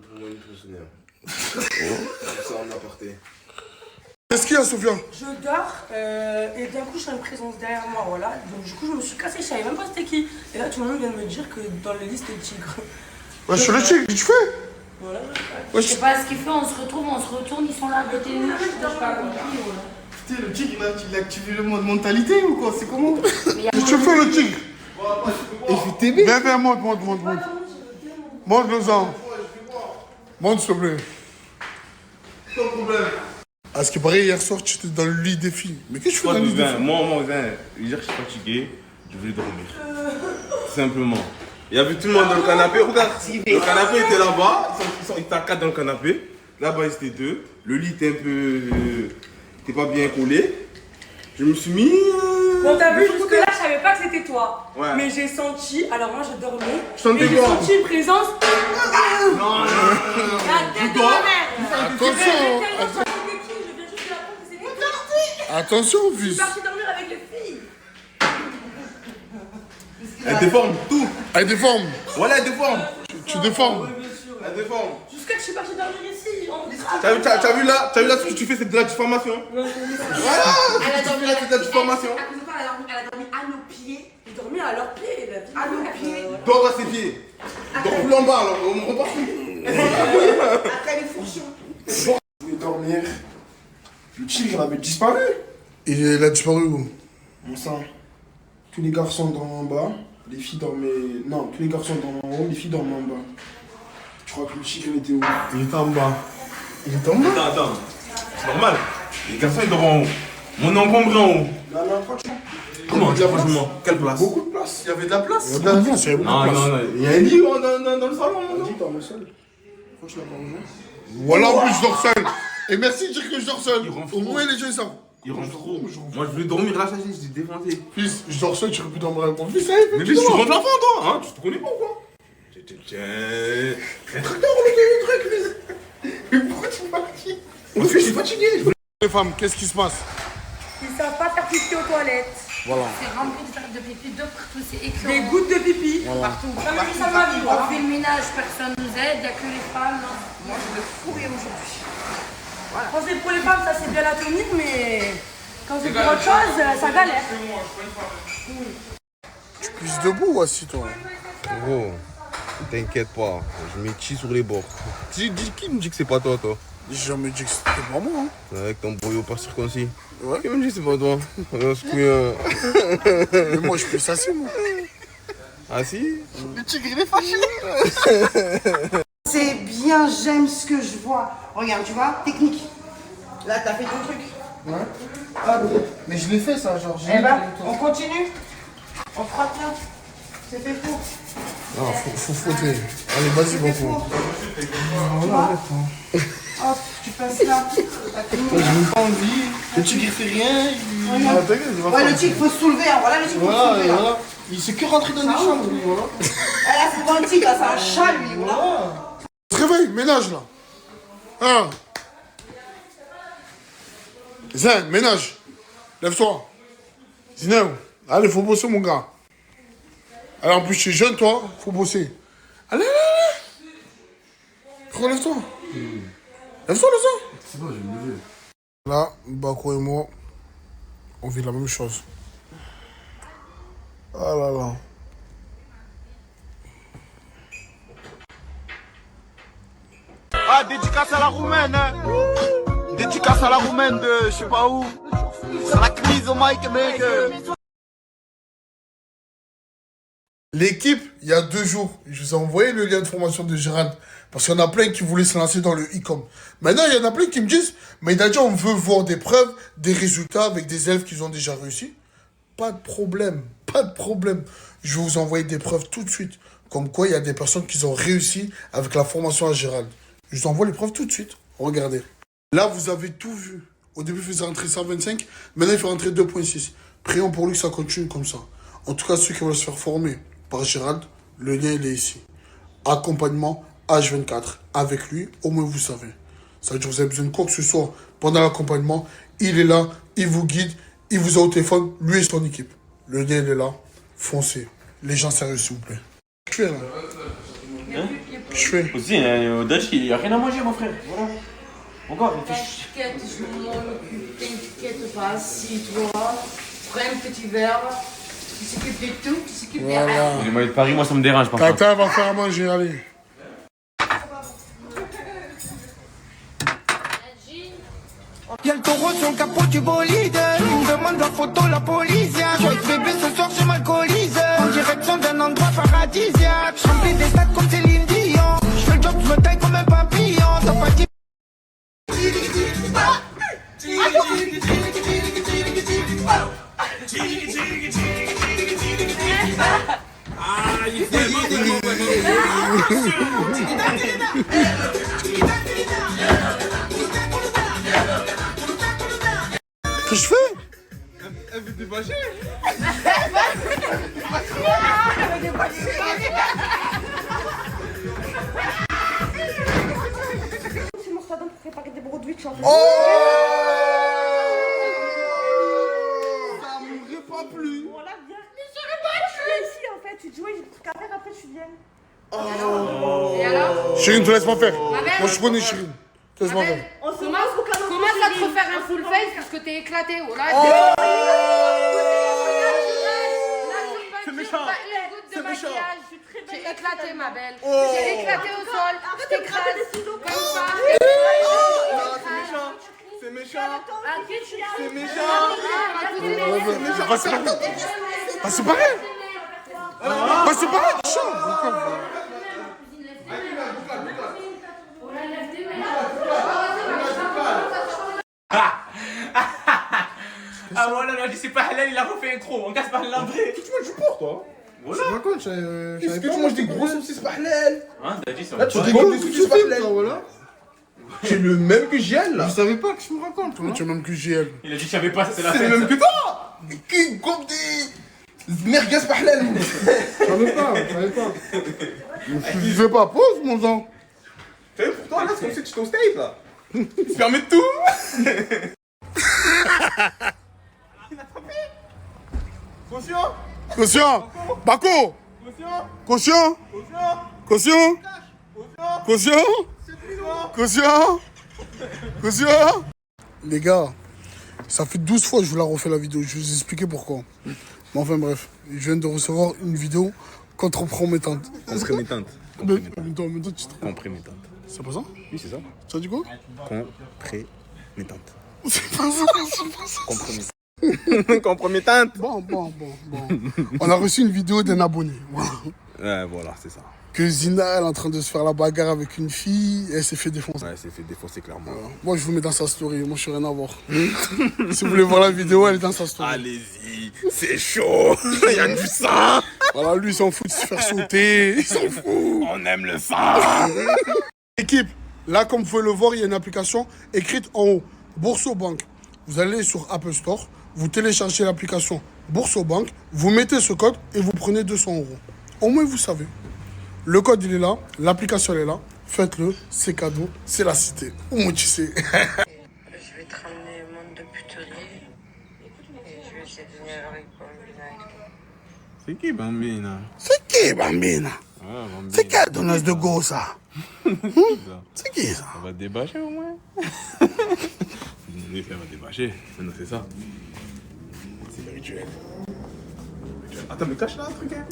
pour moi, une tronçonnière. Comme ça, en aparté. Qu'est-ce qu'il y a, Sofiane? Je dors et d'un coup, je sens une présence derrière moi, voilà. Donc, du coup, je me suis cassé, je savais même pas c'était qui. Et là, tout le monde vient de me dire que dans le lit, c'était le tigre. Ouais, je suis le tigre, qu'est-ce que tu fais? Voilà. Je sais pas ce qu'il fait, on se retrouve, on se retourne, ils sont là à côté de nous. Je n'ai pas compris, voilà. Putain, le tigre, il a activé le mode mentalité ou quoi? C'est comment? Qu'est-ce que tu fais, le tigre? Et je vais t'aimer. Viens, monte. Monte le sang. Monte, s'il te plaît. Pas de problème. À ce qui paraît, hier soir, tu étais dans le lit des filles. Mais qu'est-ce que tu fais dans le lit des filles? Moi, hier, je suis fatigué, je voulais dormir. Tout simplement. Il y avait tout le monde dans le canapé, regarde. Le canapé était là-bas, ils étaient à 4 dans le canapé. Là-bas, ils étaient 2. Le lit était un peu. Était pas bien collé. Je me suis mis. Bon, t'as vu, jusque là, je savais pas que c'était toi. Ouais. Mais j'ai senti, alors moi, je dormais. Sentais et j'ai quoi? senti une présence. Non. La tête de ma mère. Attention. Attention, Je suis fils. partie dormir avec les filles. Elle déforme tout. Elle déforme. Voilà, elle déforme. Tu déformes. Elle déforme. Jusqu'à que je suis partie dormir ici. T'as vu là ce que tu fais, c'est de la diffamation. Voilà. Elle a dormi c'est de la diffamation. Elle a dormi à nos pieds. J'ai dormi à leurs pieds. À nos pieds. Dors à ses pieds. Dors plus en bas, alors. On me repart. Après les fourchons. Je voulais dormir. Le tigre, il avait disparu. Il a disparu où? Mon sang. Tous les garçons dorment en bas. Les filles dormaient. Non, tous les garçons dorment en haut. Les filles dorment en bas. Tu crois que le tigre, il était où? Il était en bas. Il était en bas? Attends. C'est normal. Les garçons, ils dorment en haut. Mon encombré en haut. Non, franchement. Comment? Franchement, quelle place? Beaucoup de place. Il y avait de la place. Il y avait de la place, il y avait beaucoup de place. Non. Il y a un lit dans le salon. Il dit, dormait seul. Pourquoi tu l'as pas rejoint? Voilà, en plus, je dors seul. Et merci de dire que je dors seul. Au moins, les gens, ils savent. Il rentre trop. Moi, je voulais dormir là, ça y est, je t'ai défoncé. Fils, je dors seul, tu aurais pu dormir avec mon fils. Mais fils, tu rentres l'enfant, toi, hein? Tu te connais pas ou quoi? Tiens. Tracteur, le truc, mais pourquoi tu m'as dit? Parce que je suis fatigué. Les femmes, qu'est-ce qui se passe? Ils savent pas faire pipi aux toilettes. Voilà. C'est rempli de pipi de partout, c'est écœurant. Des gouttes de pipi. Voilà. Partout. Jamais vu ça de ma vie. On fait le ménage, personne nous aide, il n'y a que les femmes. Moi, je vais fourrer aujourd'hui. Voilà. Quand c'est pour les femmes, ça c'est bien la tenir, mais quand c'est pour autre chose, ça galère. Tu pisses debout ou assis, toi? Gros, t'inquiète pas, je mets chi sur les bords. Qui me dit que c'est pas toi? J'ai jamais dit que c'était pas moi. Hein. Avec ton boyau pas circoncis. Ouais. Qui me dit que c'est pas toi? Mais moi, je pisse assis, moi. Assis? Le tigre, il est fâché. C'est bien, j'aime ce que je vois. Regarde, tu vois, technique. Là, t'as fait ton truc. Ouais. Ah, mais je l'ai fait, ça, genre. Eh ben, on continue. On frotte là. C'est fait pour. Non, faut frotter. Allez, vas-y, beaucoup. Voilà, hop, tu passes là. J'ai même pas envie. Le tigre, il fait rien. Ouais, le tigre, faut se soulever. Hein. Voilà, le tigre, faut se soulever. Voilà. Il s'est que rentré dans les chambres, lui, voilà. Ah, là, c'est pas un tigre, là, c'est un chat, lui, voilà. Réveille, ménage là. Hein? Zin, ménage. Lève-toi. Zineb, allez, faut bosser, mon gars. Allez, en plus, tu es jeune, toi, faut bosser. Allez, allez, allez. Relève-toi. Lève-toi, lève-toi. C'est bon, je vais me lever. Là, Bako et moi, on vit la même chose. Ah là là. Ah, dédicace à la roumaine, hein. Dédicace à la roumaine de je sais pas où. C'est la crise au Mike, mec. L'équipe, il y a 2 jours, je vous ai envoyé le lien de formation de Gérald. Parce qu'il y en a plein qui voulaient se lancer dans le e-com. Maintenant, il y en a plein qui me disent, mais Nadia, on veut voir des preuves, des résultats avec des élèves qui ont déjà réussi. Pas de problème, pas de problème. Je vais vous envoyer des preuves tout de suite. Comme quoi, il y a des personnes qui ont réussi avec la formation à Gérald. Je vous envoie les preuves tout de suite. Regardez. Là, vous avez tout vu. Au début, il faisait rentrer 125. Maintenant, il fait rentrer 2.6. Prions pour lui que ça continue comme ça. En tout cas, ceux qui veulent se faire former par Gérald, le lien, il est ici. Accompagnement H24. Avec lui, au moins, vous savez. Ça veut dire que vous avez besoin de quoi que ce soit pendant l'accompagnement. Il est là, il vous guide, il vous a au téléphone, lui et son équipe. Le lien, il est là. Foncez. Les gens sérieux, s'il vous plaît. Je fais là. Je fais. Aussi, au Dutch, il n'y a rien à manger, mon frère. Voilà. Encore, T'inquiète, je m'en occupe. T'inquiète pas, assis-toi. Prends un petit verre. Tu s'occupe de tout, tu s'occupe de rien. Les moyens de Paris, moi, ça me dérange, par contre. Tata va faire à manger, allez. Y'a le taureau sur le capot du bolide. Il me demande la photo, la police. Joyeux bébé, ce soir je m'alcoolise. En direction d'un endroit paradisiaque. Je remplis des stades comme Céline Dion. Je fais le job, je me taille comme un papillon. T'as pas dit. Qu'est-ce que je fais? Elle veut débâcher. C'est mon stade pour préparer des broadwich en fait. Oh! Ça m'aurait pas plu. Voilà, viens. Mais j'aurais pas plu. Je suis ici en fait, tu te joues, j'ai des trucs à faire, après tu viens. Oh. Et alors? Chérine, te laisse pas faire. Ma mère. Moi, je connais Chérine. Te laisse pas faire. Commence à te refaire un full face parce que t'es éclaté. Oh là, C'est méchant. C'est méchant. J'ai éclaté, ma belle. Oh. J'ai éclaté au sol. Je t'écrase comme ça. C'est méchant. C'est méchant. Va se barrer. Va se barrer. Ah voilà, là, c'est pas halal, il a refait un gros. On casse pas l'entrée. Tu manges du porc, toi? Voilà. Je raconte, qu'est-ce que tu manges des gros saucisses pas halal? Hein, t'as dit ça. Là, tu rigoles des saucisses pas halal, voilà. Tu es le même que JL là. Je savais pas que tu me racontes, toi. Tu es le même que JL. Il a dit que je savais pas, c'est la fête. C'est le même que toi. Qui comme des merguez pas halal. Je savais pas. Je fais pas pause, mon sang. Tu sais, pour toi, là, c'est comme si tu étais au state là. Il se permet de tout. Conscient. Conscient. Bako. Conscient. Conscient. Conscient. Les gars, ça fait 12 fois que je vous la refais la vidéo. Je vais vous expliquer pourquoi. Mais enfin bref, je viens de recevoir une vidéo compromettante. Compromettante. Compromettante. C'est pas ça? Oui, c'est ça. Tu as dit quoi? Compromettante. C'est pas ça. Compromettante. Bon. On a reçu une vidéo d'un abonné. Voilà. Ouais, voilà, c'est ça. Que Zina, elle est en train de se faire la bagarre avec une fille et elle s'est fait défoncer. Ouais, elle s'est fait défoncer clairement. Moi, je vous mets dans sa story. Moi, je n'ai rien à voir. Si vous voulez voir la vidéo, elle est dans sa story. Allez-y, c'est chaud. Il y a du sang. Voilà, lui, il s'en fout de se faire sauter. Il s'en fout. On aime le sang. Équipe, là, comme vous pouvez le voir, il y a une application écrite en haut. Boursobank. Vous allez sur Apple Store, vous téléchargez l'application Boursobank, vous mettez ce code et vous prenez 200 €. Au moins, vous savez. Le code, il est là. L'application, elle est là. Faites-le, c'est cadeau, c'est la cité. Au moins tu sais. Je vais te ramener monde de puterie. Et je vais essayer de venir avec Bambina et tout. C'est qui Bambina? C'est qui Bambina? Ah, Bambina. C'est quelle donneuse de go ça? C'est qui ça? Ça va te débâcher au moins. Oui, ça va te débâcher. Maintenant c'est ça. C'est le rituel. Attends, mais cache là un truc, hein.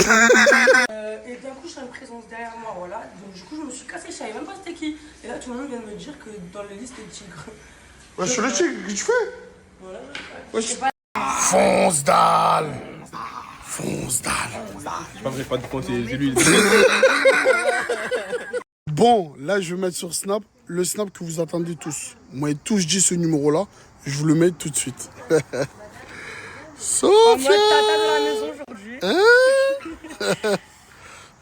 Et d'un coup, je sens une présence derrière moi, voilà. Donc, du coup, je me suis cassé, je savais même pas c'était qui. Et là, tout le monde vient de me dire que dans la liste, c'était le tigre. Ouais, je suis le tigre, qu'est-ce que tu fais? Voilà. Fonce dalle. Fonce dalle. Je sais pas, j'ai pas de conseiller, c'est lui. Bon, là, je vais mettre sur Snap le Snap que vous attendez tous. Moi, tout je dis ce numéro-là, je vous le mets tout de suite. Sophia! En mode tata de la maison aujourd'hui. Hein?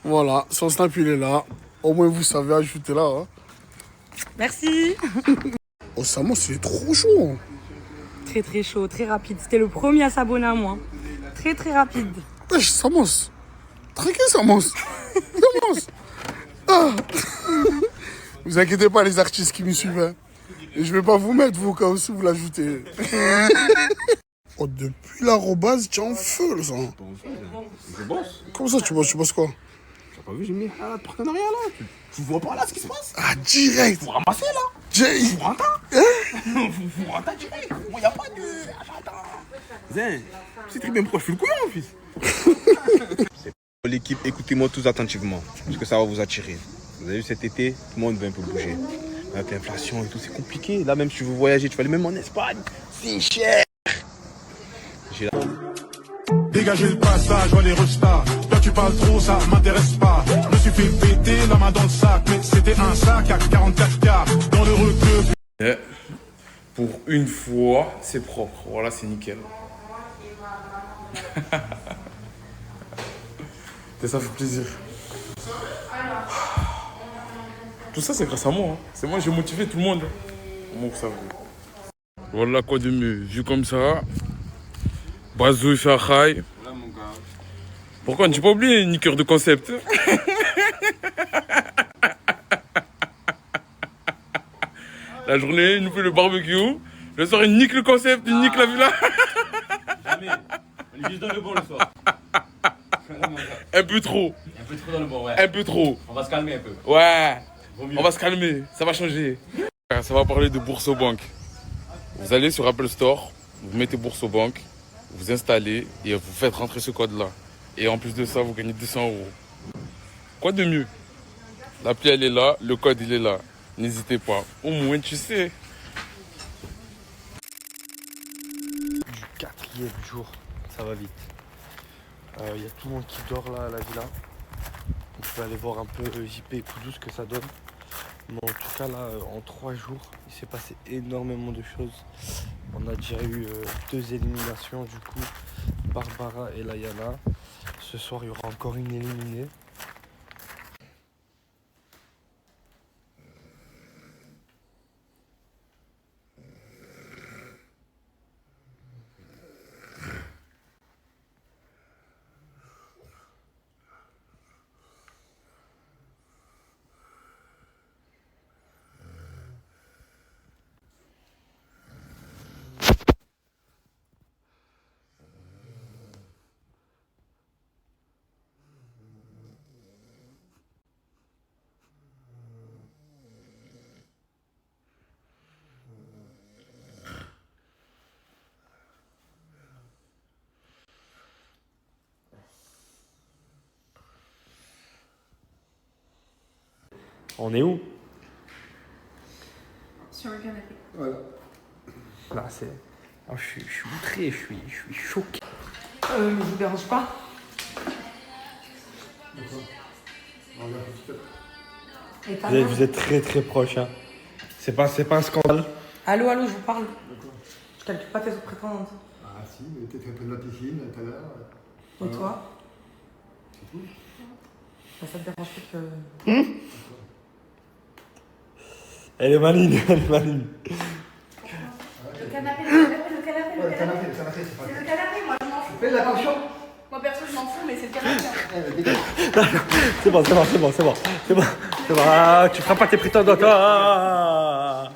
Voilà, son Snap, il est là. Au moins, vous savez, ajoutez-la. Hein. Merci. Oh, Samos, c'est trop chaud. Très très chaud, très rapide. C'était le premier à s'abonner à moi. Très très rapide. Wesh, Samos. Tranquille, Samos. Samos. Ah. Vous inquiétez pas, les artistes qui me suivent. Hein. Et je vais pas vous mettre, vous, quand aussi vous l'ajoutez. Oh, depuis l'arrobase, tu es en feu, le sang. Je bosse. Comment ça, tu bosses quoi? T'as pas vu, j'ai mis un partenariat là. Tu vois pas là ce qui se passe? Ah, direct. Vous ramassez là. Vous rentrez. Vous rentrez direct. Moi, y'a pas de. Attends. Zin, c'est très bien pourquoi je suis le couillon, fils. L'équipe, écoutez-moi tous attentivement, parce que ça va vous attirer. Vous avez vu cet été, tout le monde veut un peu bouger. Avec l'inflation et tout, c'est compliqué. Là, même si tu veux voyager, tu vas aller même en Espagne. C'est cher. Dégagez le passage, vois les restas. Toi tu parles trop, ça m'intéresse pas. Je me suis fait péter la main dans le sac, mais c'était un sac à 44K dans le requeu. Pour une fois, c'est propre. Voilà, c'est nickel. Et ça fait plaisir. Tout ça, c'est grâce à moi. Hein. C'est moi, j'ai motivé tout le monde. Comment vous savez? Voilà quoi de mieux. Vu comme ça. Bazou, il fait un high. Pourquoi ne t'ai pas oublié, niqueur de concept? La journée, il nous fait le barbecue. Le soir, il nique le concept, il nique la villa. Jamais. On est juste dans le bon le soir. Un peu trop. Un peu trop dans le bon, ouais. Un peu trop. On va se calmer un peu. Ouais. On va se calmer, ça va changer. Ça va parler de Bourso-Bank. Vous allez sur Apple Store, vous mettez Bourso-Bank, vous installez et vous faites rentrer ce code-là. Et en plus de ça, vous gagnez 200 €. Quoi de mieux? L'appli, elle est là, le code, il est là. N'hésitez pas. Au moins, tu sais. Du 4e jour, ça va vite. Il y a tout le monde qui dort là à la villa. Donc, je vais aller voir un peu JP et Koudou ce que ça donne. Mais en tout cas là, en 3 jours, il s'est passé énormément de choses. On a déjà eu 2 éliminations du coup, Barbara et Layana. Ce soir, il y aura encore une éliminée. On est où? Sur le canapé. Voilà. Là, c'est... Oh, je suis outré, je suis choqué. Mais je vous dérange pas. Vous êtes très très proche. Hein. C'est pas un scandale. Allô, je vous parle. Je calcule pas tes autres prétendantes. Ah si, mais t'étais un peu de la piscine tout à l'heure. Et toi? C'est tout. Ça te dérange pas que... Elle est maligne, elle est maligne. Le canapé, c'est pas... c'est le canapé, moi je m'en fous. Fais attention. Moi perso, je m'en fous, mais c'est le canapé. C'est bon. Ah, tu feras pas tes prétendantes. Tu feras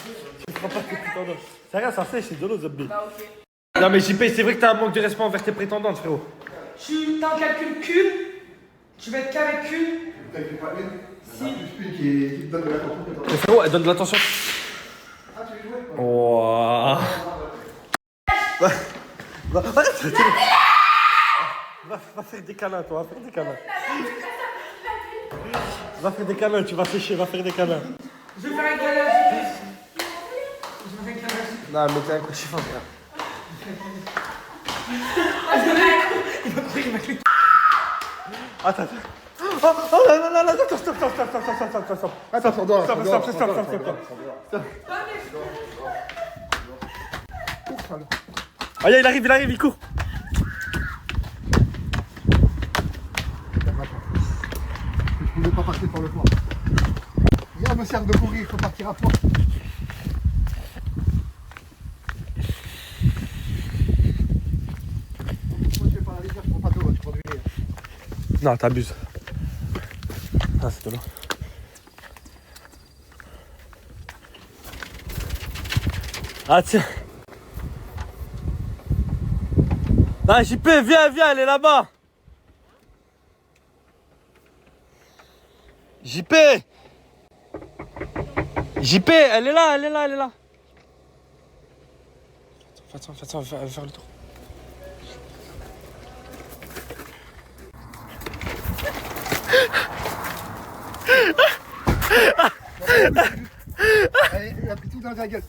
pas tes prétendantes. C'est rien, ça sèche, c'est de l'eau, Zobbi. Bah, ok. Non, mais JP, c'est vrai que t'as un manque de respect envers tes prétendantes, frérot. Tu t'en calcules qu'une. Tu vas être qu'avec une. T'inquiète pas une. Si. Qui donne de l'attention. Mais frérot, elle donne de l'attention. Oh. Va faire des câlins, toi, va faire des câlins. Va faire des câlins, tu vas sécher, va faire des câlins. Je vais faire un câlin. Non, mais t'es un coup de chiffon, frère. Il va courir, il va courir. Attends. Oh là là là, attends, stop. Attends, stop. Allez, il arrive, il court. Je ne pouvais pas partir par le toit. Viens me sert de courir, il faut partir à toi. Moi je vais pas la rivière, je prends pas d'eau, tu prends du lait. Non, t'abuses. Ah, c'est de l'eau. Ah, tiens. Non, JP, viens, elle est là-bas. JP, elle est là. Fais ça, on va faire le tour. Il a pris tout dans la gueule.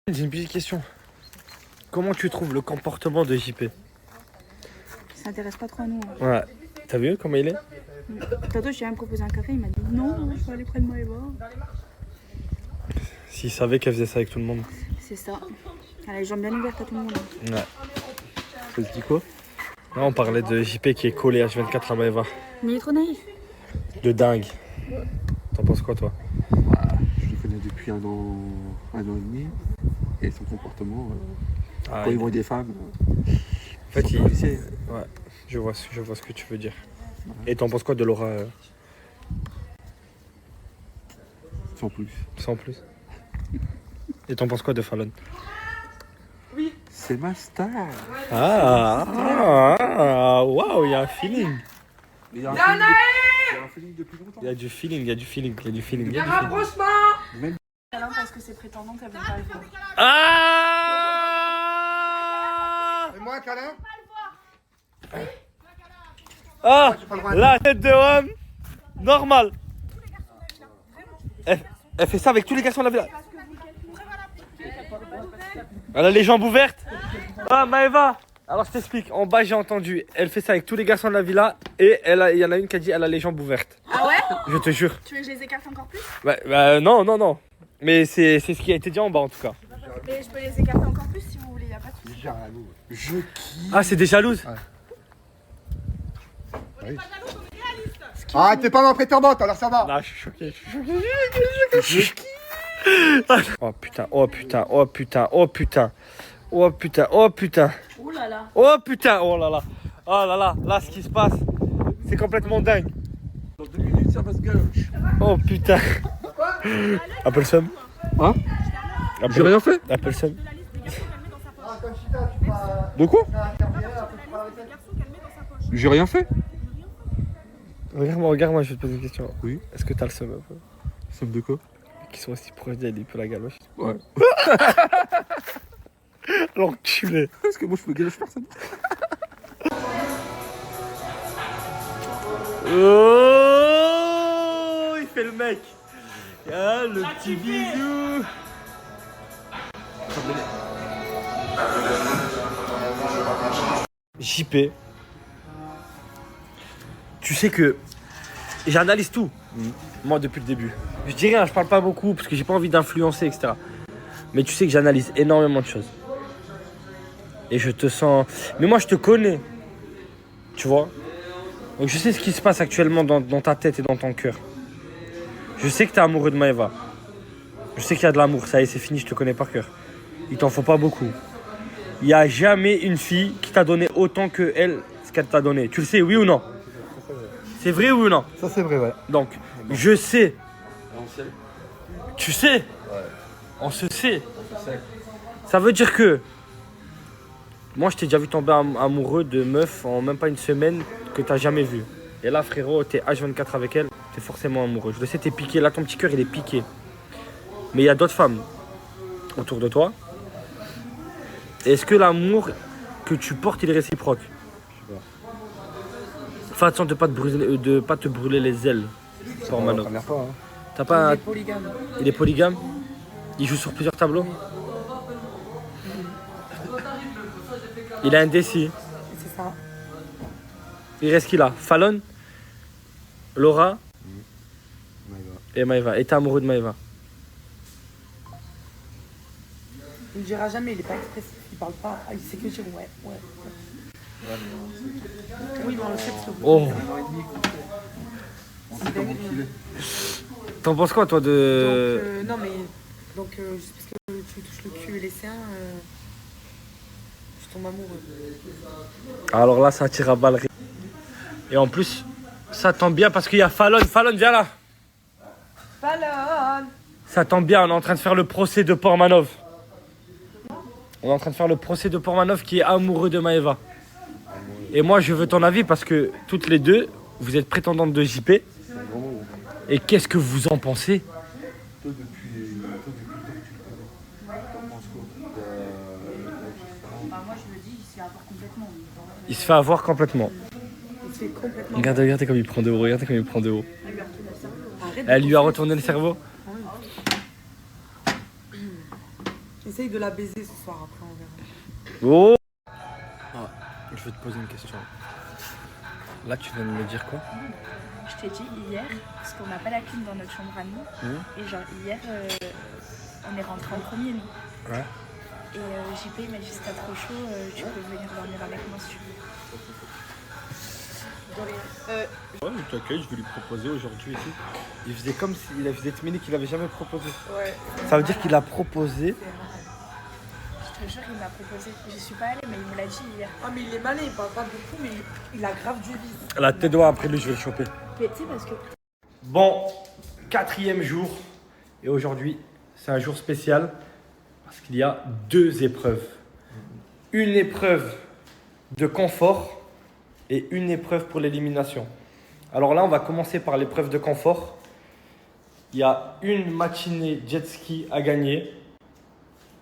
J'ai une petite question. Comment tu trouves le comportement de JP? Ça s'intéresse pas trop à nous. Ouais. T'as vu comment il est? Tantôt, j'ai même proposé un café, il m'a dit non, je vais aller près de Maëva. S'il savait qu'elle faisait ça avec tout le monde. C'est ça. Elle a les jambes bien ouvertes à tout le monde. Ouais. Ça se dit quoi? Là, on parlait de JP qui est collé H24 à Maëva. Mais il est trop naïf. De dingue. T'en penses quoi, toi? Je le connais depuis un an et demi. Et son comportement, Ah, quand ils voient des femmes. En fait, ouais, je vois ce que tu veux dire. Et t'en penses quoi de Laura Sans plus. Sans plus. Et t'en penses quoi de Fallon? Oui. C'est ma star. Waouh, il y a un feeling. Il y a un feeling depuis longtemps. Il y a du feeling. Il y a un rapprochement. Non, parce que ses prétendantes, elles veulent pas le voir. Et moi un câlin. Ah, la tête de homme, normal. Elle fait ça avec tous les garçons de la villa. Elle a les jambes ouvertes. Ah, Maëva. Alors je t'explique, en bas j'ai entendu, elle fait ça avec tous les garçons de la villa et il y en a une qui a dit elle a les jambes ouvertes. Ah ouais? Je te jure. Tu veux que je les écarte encore plus? Non. Mais c'est ce qui a été dit en bas en tout cas. Mais je peux les écarter encore plus si vous voulez, y a pas de soucis. Je kiffe. Ah, c'est des jalouses? Oui. Ah, t'es pas ma prétendante, alors ça va. Non, je suis choqué. Oh putain. Oh là là. Oh putain, oh là là. Là, ce qui se passe, c'est complètement dingue. Dans 2 minutes, ça va se galoche. Oh putain. Appelle Sam. Hein? J'ai rien fait. Appelle Sam. De quoi? J'ai rien fait. Regarde-moi, je vais te poser une question. Oui. Est-ce que t'as le seum un peu? Seum de quoi? Qui sont aussi proches d'elle, il peut la galoche. Ouais. L'enculé. Parce que moi je peux galoche personne. Oh, il fait le mec. Ah, le petit bisou. JP. Tu sais que j'analyse tout, moi, depuis le début. Je dis rien, je parle pas beaucoup parce que j'ai pas envie d'influencer, etc. Mais tu sais que j'analyse énormément de choses. Et je te sens... Mais moi, je te connais. Tu vois? Donc je sais ce qui se passe actuellement dans ta tête et dans ton cœur. Je sais que t'es amoureux de Maëva. Je sais qu'il y a de l'amour, ça y est, c'est fini, je te connais par cœur. Il t'en faut pas beaucoup. il n'y a jamais une fille qui t'a donné autant que elle, ce qu'elle t'a donné. Tu le sais, oui ou non? C'est vrai ou non? Ça, c'est vrai, ouais. Donc, je sais. Tu sais? Ouais. On se sait. Ça veut dire que moi, je t'ai déjà vu tomber amoureux de meufs en même pas une semaine que t'as jamais vu. Et là, frérot, t'es H24 avec elle, t'es forcément amoureux. Je le sais, t'es piqué. Là, ton petit cœur, il est piqué. Mais il y a d'autres femmes autour de toi. Est-ce que l'amour que tu portes, il est réciproque? Fais attention de ne pas te brûler les ailes. Pour Mano. T'as pas Il est polygame. Il est polygame? Il joue sur plusieurs tableaux? Il a un décis. C'est ça. Il reste qui là? Fallon, Laura et Maëva. Et t'es amoureux de Maëva? Il ne dira jamais, il n'est pas expressif, il parle pas. Il sait que dire ouais. Oui, mais on le sait parce que vous... Oh. T'en penses quoi toi de... non mais, juste parce que tu touches le cul et les seins, je tombe amoureux. Alors là, ça tire à balles. Et en plus, ça tombe bien parce qu'il y a Fallon. Fallon, viens là. Fallon. Ça tombe bien, on est en train de faire le procès de Portmanov. On est en train de faire le procès de Portmanov qui est amoureux de Maëva. Et moi, je veux ton avis parce que toutes les deux, vous êtes prétendantes de JP. Et qu'est-ce que vous en pensez? Toi, depuis le temps que tu le connais, t'en penses quoi? Moi, je le dis, il se fait avoir complètement. Il se fait avoir complètement. Il se fait complètement. Regardez comme il prend de haut. Regardez comme il prend de haut. Elle lui a retourné le cerveau. Essaye de la baiser ce soir, après on verra. Oh! Ah, je vais te poser une question. Là, tu viens de me dire quoi? Je t'ai dit hier, parce qu'on n'a pas la clim dans notre chambre à nous. Et genre, hier, on est rentré en premier, nous. Ouais. Et JP, il m'a dit si t'as trop chaud, tu peux venir dormir avec moi si tu veux. Ouais, je t'accueille, je vais lui proposer aujourd'hui et tout. Il faisait comme s'il faisait timide qu'il avait jamais proposé. Ouais. Ça veut dire qu'il a proposé. Je te jure, il m'a proposé. Je suis pas allée, mais il me l'a dit hier. Ah, mais il est malin, il parle pas beaucoup, mais il a grave du vice. La tes doigts après lui, je vais le choper. Mais tu sais, parce que. Bon, 4e jour. Et aujourd'hui, c'est un jour spécial parce qu'il y a 2 épreuves. Une épreuve de confort et une épreuve pour l'élimination. Alors là, on va commencer par l'épreuve de confort. Il y a une matinée jet ski à gagner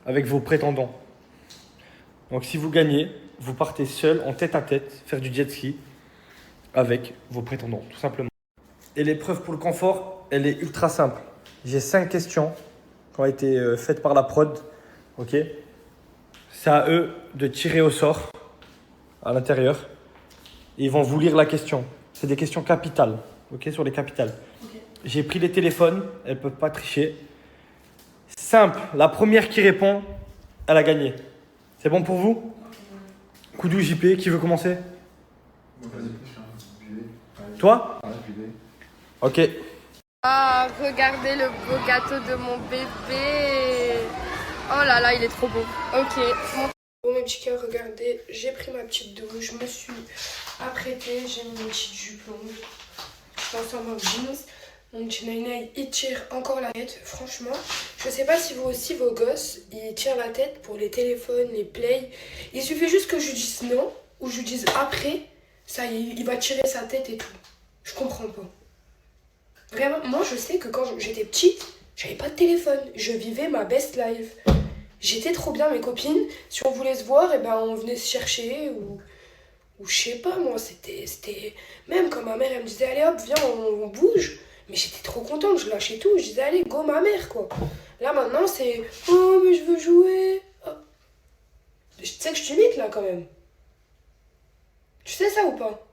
avec vos prétendants. Donc si vous gagnez, vous partez seul en tête à tête faire du jet ski avec vos prétendants, tout simplement. Et l'épreuve pour le confort, elle est ultra simple. J'ai 5 questions qui ont été faites par la prod. Ok. C'est à eux de tirer au sort à l'intérieur. Et ils vont vous lire la question. C'est des questions capitales, ok, sur les capitales. Okay. J'ai pris les téléphones, elles ne peuvent pas tricher. Simple, la première qui répond, elle a gagné. C'est bon pour vous? Koudou, JP, qui veut commencer? Toi? Ok. Ah, regardez le beau gâteau de mon bébé. Oh là là, il est trop beau. Ok. Bon mes petits cœurs, regardez, j'ai pris ma petite douche, je me suis apprêtée, j'ai mis mon petit jupon, je suis ensemble en jeans, mon petit naïnaï il tire encore la tête, franchement, je sais pas si vous aussi vos gosses, ils tirent la tête pour les téléphones, les plays, il suffit juste que je lui dise non, ou je lui dise après, ça y est, il va tirer sa tête et tout, je comprends pas. Vraiment, moi je sais que quand j'étais petite, j'avais pas de téléphone, je vivais ma best life. J'étais trop bien, mes copines. Si on voulait se voir, et ben on venait se chercher ou je sais pas, moi, c'était... Même quand ma mère, elle me disait, allez hop, viens, on bouge. Mais j'étais trop contente, je lâchais tout. Je disais, allez, go ma mère, quoi. Là, maintenant, c'est, oh, mais je veux jouer. Oh. Tu sais que je t'imite, là, quand même. Tu sais ça ou pas?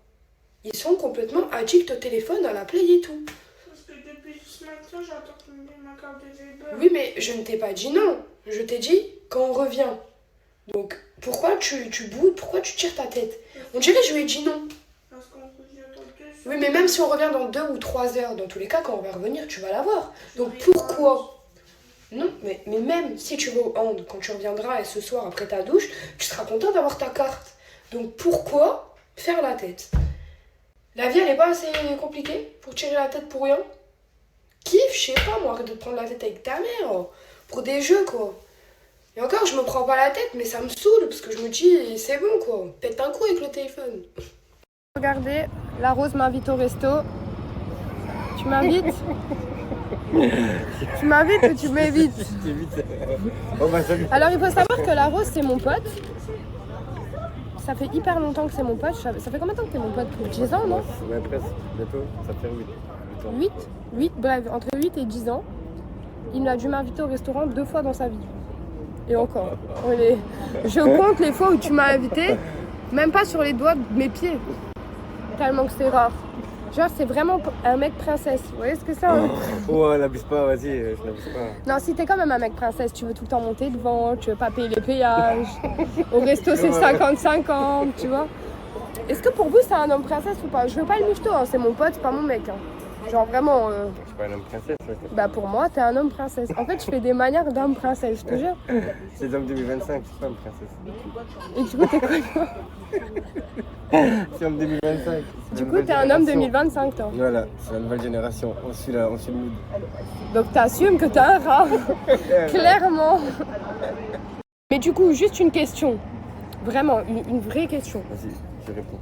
Ils sont complètement addicts au téléphone, à la play et tout. Parce que depuis ce matin, j'attends que ma carte de Uber. Oui, mais je ne t'ai pas dit non. Je t'ai dit quand on revient. Donc, pourquoi tu boudes? Pourquoi tu tires ta tête? On dirait que je lui ai dit non. Parce qu'on revient dans 2 heures. Oui, mais même si on revient dans 2 ou 3 heures, dans tous les cas, quand on va revenir, tu vas l'avoir. Donc, pourquoi? Non, mais même si tu vas au hand, quand tu reviendras et ce soir après ta douche, tu seras content d'avoir ta carte. Donc pourquoi faire la tête? La vie, elle est pas assez compliquée pour tirer la tête pour rien? Kiffe, je sais pas moi, arrête de te prendre la tête avec ta mère, oh, pour des jeux quoi. Et encore, je me prends pas la tête, mais ça me saoule parce que je me dis, c'est bon quoi, pète un coup avec le téléphone. Regardez, la Rose m'invite au resto. Tu m'invites? Tu m'invites ou tu m'évites? Alors il faut savoir que la Rose c'est mon pote. Ça fait hyper longtemps que c'est mon pote. Ça fait combien de temps que t'es mon pote? 10 ans, non? Ouais, presque. Bientôt, ça fait 8 ans. 8, bref, entre 8 et 10 ans. Il a dû m'inviter au restaurant 2 fois dans sa vie. Et encore. Je compte les fois où tu m'as invité, même pas sur les doigts de mes pieds. Tellement que c'est rare. Genre, c'est vraiment un mec princesse. Vous voyez ce que c'est un mec princesse? Oh, n'abuse pas, vas-y, je n'abuse pas. Non, si t'es quand même un mec princesse, tu veux tout le temps monter devant, tu veux pas payer les péages. Au resto, c'est 50-50, tu vois. Est-ce que pour vous, c'est un homme princesse ou pas? Je veux pas le michto, hein, c'est mon pote, c'est pas mon mec. Hein. Genre vraiment. Je suis pas un homme princesse. Ouais. Bah, pour moi, t'es un homme princesse. En fait, je fais des manières d'homme princesse, je te jure. C'est homme 2025, c'est pas une princesse. Et du coup, t'es quoi? C'est homme 2025. Du coup, t'es un homme 2025, toi. Voilà, c'est la nouvelle génération. On suit le mood. Donc, t'assumes que t'es un rat. Clairement. Mais du coup, juste une question. Vraiment, une vraie question. Vas-y, je réponds.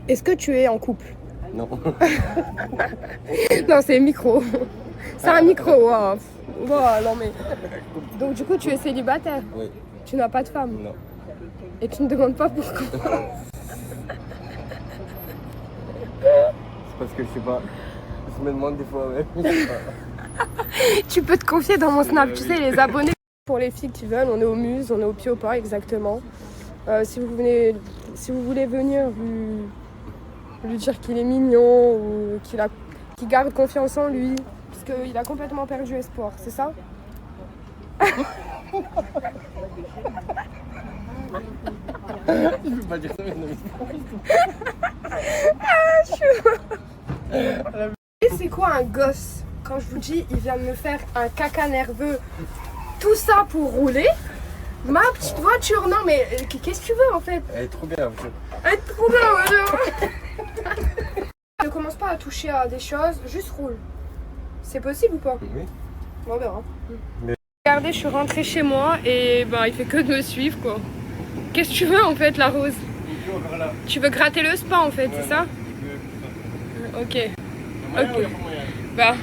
Est-ce que tu es en couple? Non. Non, c'est micro. C'est un micro, wow. Wow, non mais. Donc, du coup, tu es célibataire? Oui. Tu n'as pas de femme? Non. Et tu ne demandes pas pourquoi? C'est parce que je sais pas. Je me demande des fois, ouais. Tu peux te confier dans mon Snap, tu sais, les abonnés. Pour les filles qui veulent, on est au Muse, on est au Piopa, exactement. Si vous voulez venir lui dire qu'il est mignon ou qu'il garde confiance en lui, parce qu'il a complètement perdu espoir, c'est ça? Je peux pas dire ça, mais non. Et c'est quoi un gosse? Quand je vous dis, il vient de me faire un caca nerveux, tout ça pour rouler. Ma petite voiture, non mais qu'est-ce que tu veux en fait? Elle est trop bien la voiture. Elle est trop bien la voiture. Ne commence pas à toucher à des choses, juste roule. C'est possible ou pas? Oui. On verra. Mais... Regardez, je suis rentrée chez moi et bah il fait que de me suivre quoi. Qu'est-ce que tu veux en fait la Rose? Tu veux gratter le spa en fait, ouais, c'est ça? Ok. Ok. Bah.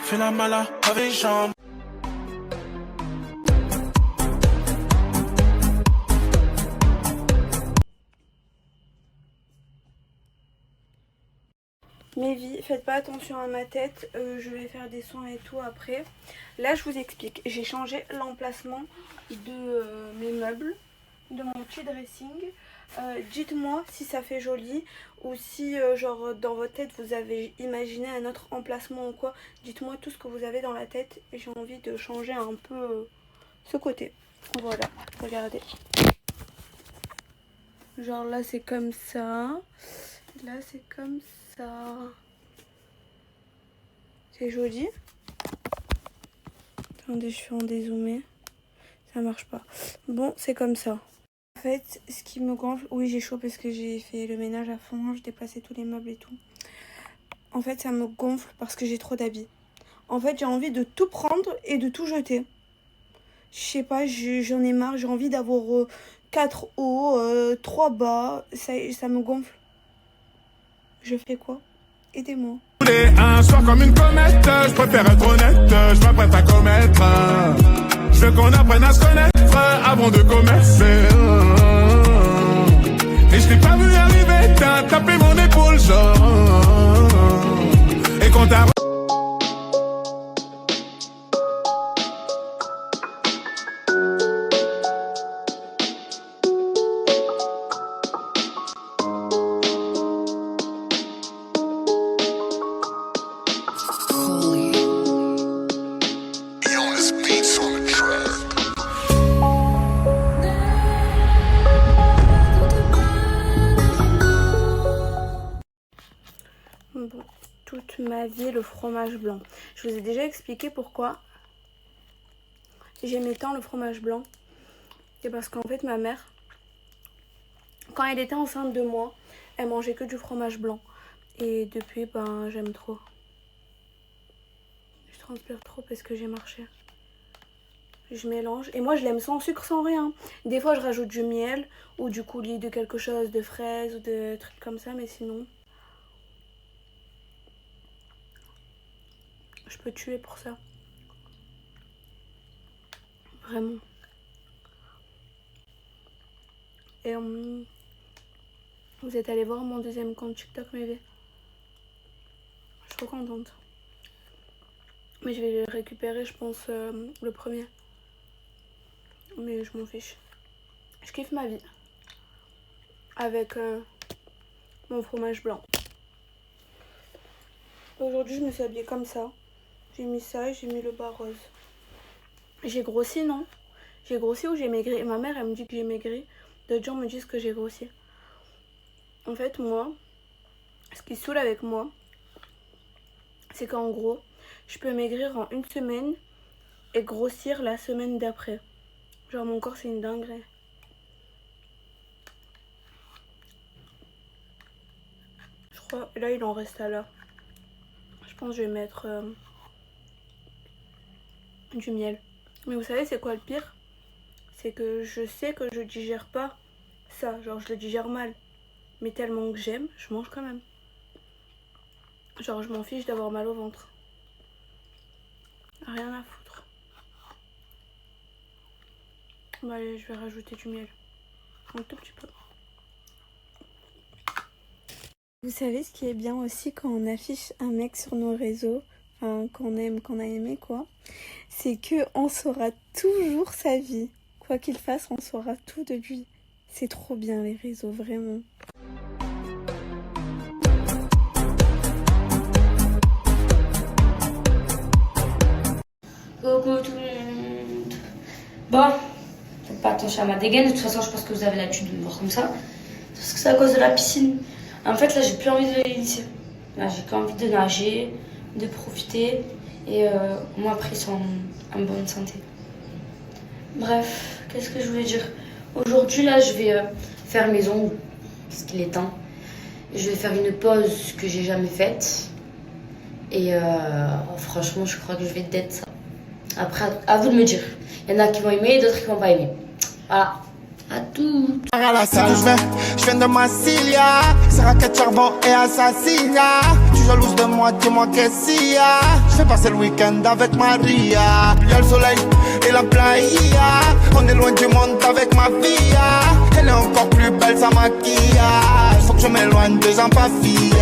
Fais la mala avec les jambes. Mes vies, faites pas attention à ma tête, je vais faire des soins et tout après. Là je vous explique, j'ai changé l'emplacement de mes meubles, de mon petit dressing. Dites-moi si ça fait joli ou si genre dans votre tête vous avez imaginé un autre emplacement ou quoi. Dites-moi tout ce que vous avez dans la tête et j'ai envie de changer un peu ce côté. Voilà, regardez. Genre là c'est comme ça, là c'est comme ça. C'est joli. Attendez, je fais en dézoomé. Ça marche pas. Bon, c'est comme ça. En fait, ce qui me gonfle... Oui, j'ai chaud parce que j'ai fait le ménage à fond. J'ai déplacé tous les meubles et tout. En fait, ça me gonfle parce que j'ai trop d'habits. En fait, j'ai envie de tout prendre et de tout jeter. Je sais pas, j'en ai marre. J'ai envie d'avoir 4 hauts, 3 bas. Ça me gonfle. Je fais quoi? Aidez-moi. Un soir comme une comète, je préfère être honnête, je m'apprête à commettre. Je veux qu'on apprenne à se connaître avant de commencer. Et je t'ai pas vu arriver, t'as tapé mon épaule, genre. Et quand t'as... ma vie le fromage blanc. Je vous ai déjà expliqué pourquoi j'aimais tant le fromage blanc. C'est parce qu'en fait ma mère, quand elle était enceinte de moi, elle mangeait que du fromage blanc. Et depuis, ben j'aime trop. Je transpire trop parce que j'ai marché. Je mélange. Et moi je l'aime sans sucre, sans rien. Des fois je rajoute du miel ou du coulis de quelque chose, de fraises ou de trucs comme ça. Mais sinon, je peux tuer pour ça. Vraiment. Et vous êtes allé voir mon deuxième compte TikTok, mais je suis trop contente. Mais je vais le récupérer, je pense, le premier. Mais je m'en fiche. Je kiffe ma vie. Avec mon fromage blanc. Aujourd'hui, je me suis habillée comme ça. J'ai mis ça et j'ai mis le bas rose. J'ai grossi, non? J'ai grossi ou j'ai maigri? Ma mère, elle me dit que j'ai maigri. D'autres gens me disent que j'ai grossi. En fait, moi, ce qui saoule avec moi, c'est qu'en gros, je peux maigrir en une semaine et grossir la semaine d'après. Genre, mon corps, c'est une dinguerie. Je crois, là, il en reste à là. Je pense que je vais mettre du miel. Mais vous savez, c'est quoi le pire? C'est que je sais que je digère pas ça. Genre, je le digère mal. Mais tellement que j'aime, je mange quand même. Genre, je m'en fiche d'avoir mal au ventre. Rien à foutre. Bon, allez, je vais rajouter du miel. Un tout petit peu. Vous savez ce qui est bien aussi quand on affiche un mec sur nos réseaux, enfin qu'on aime, qu'on a aimé quoi, c'est que on saura toujours sa vie. Quoi qu'il fasse, on saura tout de lui. C'est trop bien les réseaux, vraiment. Coucou tout le monde. Bon, faites pas attention à ma dégaine, de toute façon je pense que vous avez l'habitude de me voir comme ça. Parce que c'est à cause de la piscine. En fait là j'ai plus envie d'aller ici. Là j'ai qu'envie de nager, de profiter. Et moi après ils sont en bonne santé. Bref, qu'est-ce que je voulais dire? Aujourd'hui là je vais faire mes ongles, parce qu'il est temps. Je vais faire une pause que j'ai jamais faite. Et franchement je crois que je vais dead ça. Après, à vous de me dire. Il y en a qui vont aimer et d'autres qui vont pas aimer. Voilà. À tout. À la salle, je viens de Massilia. C'est raquette, charbon et assassinat. Tu jalouse de moi, dis-moi qu'est-ce qu'il y a. Je vais passer le week-end avec Maria. Il y a le soleil et la playa. On est loin du monde avec ma fille. Elle est encore plus belle, sa maquillage. Faut que je m'éloigne de gens pas filles.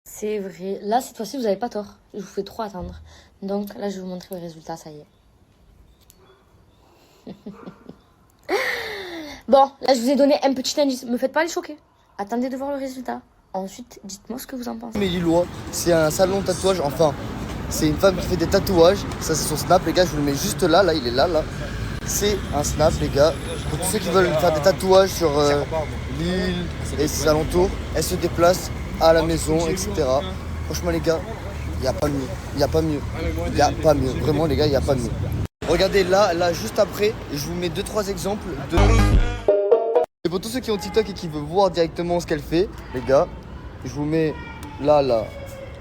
C'est vrai. Là, cette fois-ci, vous n'avez pas tort. Je vous fais trop attendre. Donc, là, je vais vous montrer le résultat, ça y est. Bon, là, je vous ai donné un petit indice. Me faites pas les choquer. Attendez de voir le résultat. Ensuite, dites-moi ce que vous en pensez. Mais Lillois, c'est un salon de tatouage. Enfin, c'est une femme qui fait des tatouages. Ça, c'est son snap, les gars. Je vous le mets juste là. Là, il est là, là. C'est un snap, les gars. Pour tous ceux qui veulent faire des tatouages sur l'île et ses alentours, elle se déplace à la maison, etc. Franchement les gars, il n'y a pas mieux, il n'y a pas mieux, il n'y a pas mieux, vraiment les gars, il n'y a pas mieux. Regardez là juste après, je vous mets 2-3 exemples de... Et pour tous ceux qui ont TikTok et qui veulent voir directement ce qu'elle fait, les gars, je vous mets là,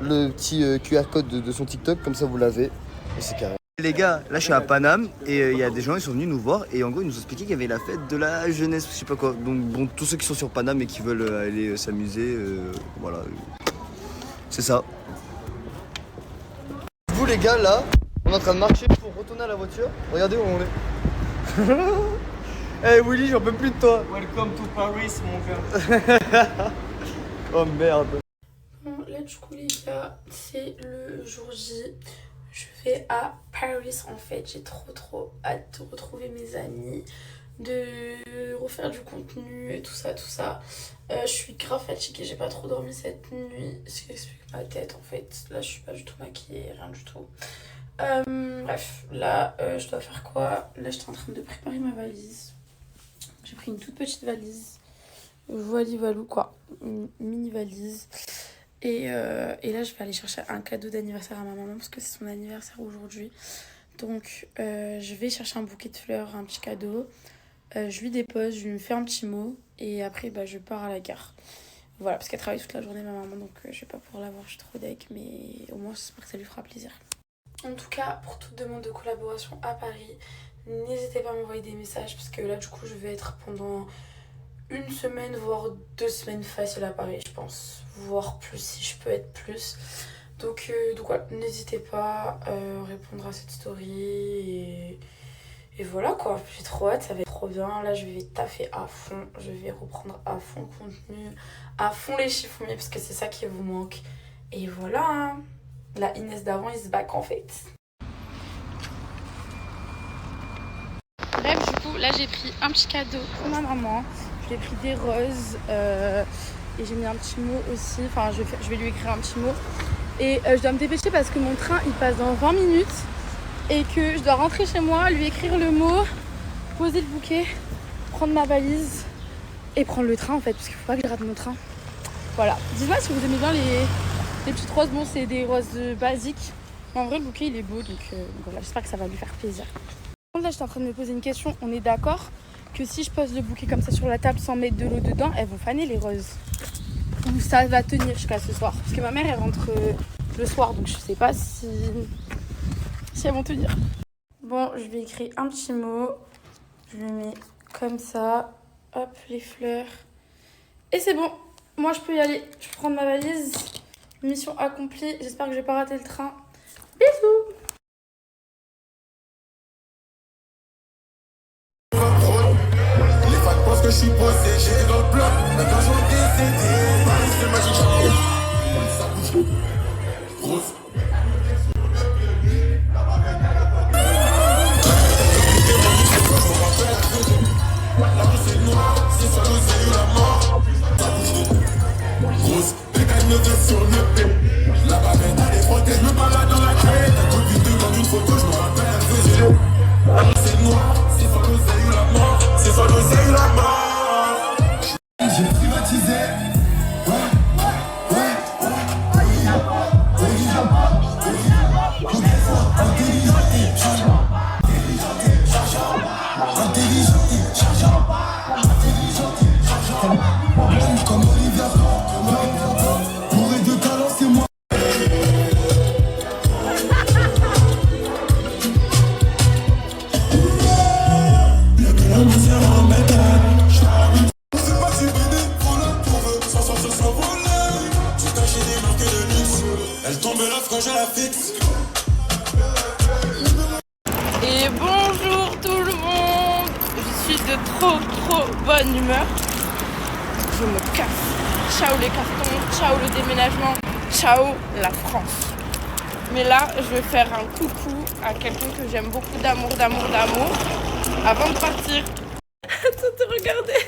le petit QR code de son TikTok, comme ça vous l'avez, et c'est carré. Les gars, là je suis à Paname et il y a des gens qui sont venus nous voir et en gros ils nous ont expliqué qu'il y avait la fête de la jeunesse, je sais pas quoi. Donc bon, tous ceux qui sont sur Paname et qui veulent aller s'amuser, voilà, c'est ça. Vous les gars là, on est en train de marcher pour retourner à la voiture. Regardez où on est. Hey Willy, j'en peux plus de toi. Welcome to Paris mon gars. Oh merde. Bon, là du coup les gars, c'est le jour J. Je vais à Paris en fait, j'ai trop hâte de retrouver mes amis, de refaire du contenu et tout ça. Je suis grave fatiguée, j'ai pas trop dormi cette nuit, ce qui explique ma tête en fait. Là je suis pas du tout maquillée, rien du tout. Bref, là je dois faire quoi? Là j'étais en train de préparer ma valise. J'ai pris une toute petite valise Voilou quoi, mini valise. Et là je vais aller chercher un cadeau d'anniversaire à ma maman parce que c'est son anniversaire aujourd'hui. Donc je vais chercher un bouquet de fleurs, un petit cadeau. Je lui dépose, je lui fais un petit mot et après je pars à la gare. Voilà, parce qu'elle travaille toute la journée ma maman, donc je vais pas pouvoir la voir, je suis trop deg, mais au moins j'espère que ça lui fera plaisir. En tout cas, pour toute demande de collaboration à Paris, n'hésitez pas à m'envoyer des messages parce que là du coup je vais être pendant une semaine voire 2 semaines facile à Paris je pense, voire plus si je peux être plus. Donc voilà, n'hésitez pas à répondre à cette story et voilà quoi, j'ai trop hâte, ça va être trop bien. Là je vais taffer à fond, je vais reprendre à fond le contenu, à fond les chiffonniers parce que c'est ça qui vous manque. Et voilà, hein. La Inès d'avant is back en fait. Bref, du coup là j'ai pris un petit cadeau pour ma maman. Je lui ai pris des roses et j'ai mis un petit mot aussi, enfin je vais lui écrire un petit mot. Et je dois me dépêcher parce que mon train il passe dans 20 minutes et que je dois rentrer chez moi, lui écrire le mot, poser le bouquet, prendre ma valise et prendre le train en fait parce qu'il faut pas que je rate mon train. Voilà, dites-moi si vous aimez bien les petites roses, bon c'est des roses basiques, mais en vrai le bouquet il est beau donc voilà, j'espère que ça va lui faire plaisir. Là je suis en train de me poser une question, on est d'accord que si je pose le bouquet comme ça sur la table sans mettre de l'eau dedans, elles vont faner les roses? Ou ça va tenir jusqu'à ce soir? Parce que ma mère elle rentre le soir donc je sais pas si elles vont tenir. Bon, je vais écrire un petit mot, je le mets comme ça, hop les fleurs et c'est bon, moi je peux y aller, je vais prendre ma valise, mission accomplie, j'espère que je vais pas rater le train. Bisous. Parce que je suis posé, j'ai dans le bloc. Maintenant j'en décédé. C'est magique. Ça bouge. Grosse. La rue c'est noir, c'est ça l'oseille ou la mort. Ça bouge. Grosse. Les gars me viennent sur le P. La bavette à l'étroite, je me balade dans la tête. La copine demande une photo, je me rappelle un peu. La rue c'est noir, c'est ça l'oseille ou la mort. C'est ça l'oseille ou la mort. J'ai privatisé, comme Olivia, bourré de talent, c'est moi. Elle tombe là quand je la fixe. Et bonjour tout le monde. Je suis de trop bonne humeur. Je me casse. Ciao les cartons, ciao le déménagement, ciao la France. Mais là, je vais faire un coucou à quelqu'un que j'aime beaucoup d'amour avant de partir. Attends, regardez.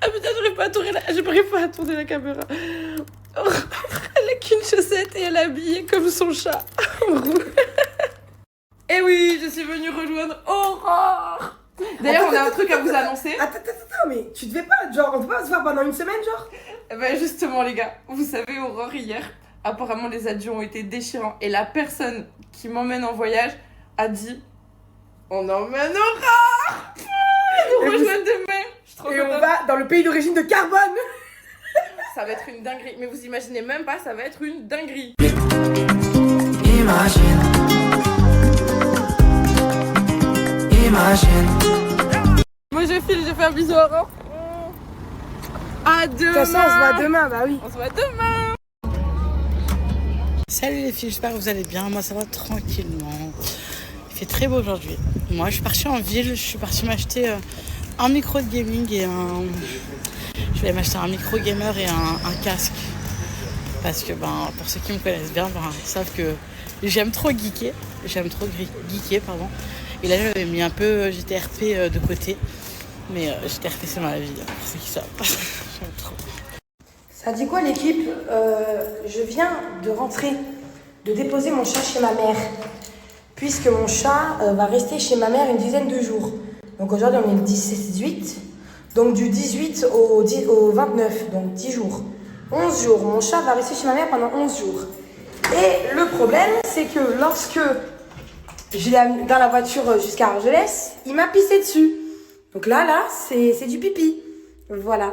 Ah putain, j'arrive pas à tourner la caméra. Oh, elle a qu'une chaussette et elle est habillée comme son chat. Et oui, je suis venue rejoindre Aurore. D'ailleurs, on a un truc à vous annoncer. Attends, mais tu devais pas, genre, on peut pas se voir pendant une semaine, genre? Ben justement, les gars, vous savez, Aurore, hier, apparemment, les adieux ont été déchirants. Et la personne qui m'emmène en voyage a dit on emmène Aurore. Nous rejoindre demain. Je suis trop contente. Et on va dans le pays d'origine de Carbone. Ça va être une dinguerie. Mais vous imaginez même pas, ça va être une dinguerie. Imagine. Moi je file, je fais un bisou à Aurore. À demain. De toute façon, on se voit demain, bah oui. On se voit demain. Salut les filles, j'espère que vous allez bien. Moi ça va tranquillement. Il fait très beau aujourd'hui. Moi je suis partie en ville, je suis partie m'acheter un micro de gaming et je vais m'acheter un micro gamer et un casque. Parce que pour ceux qui me connaissent bien, ils savent que j'aime trop geeker. Et là j'avais mis un peu GTRP de côté. Mais GTRP c'est ma vie, pour ceux qui savent. J'aime trop. Ça dit quoi l'équipe? Je viens de rentrer, de déposer mon chat chez ma mère. Puisque mon chat va rester chez ma mère une dizaine de jours. Donc aujourd'hui on est le 17-18. Donc du 18 au 29, donc 10 jours. 11 jours. Mon chat va rester chez ma mère pendant 11 jours. Et le problème, c'est que lorsque je l'ai amené dans la voiture jusqu'à Argelès, il m'a pissé dessus. Donc là, c'est du pipi. Voilà.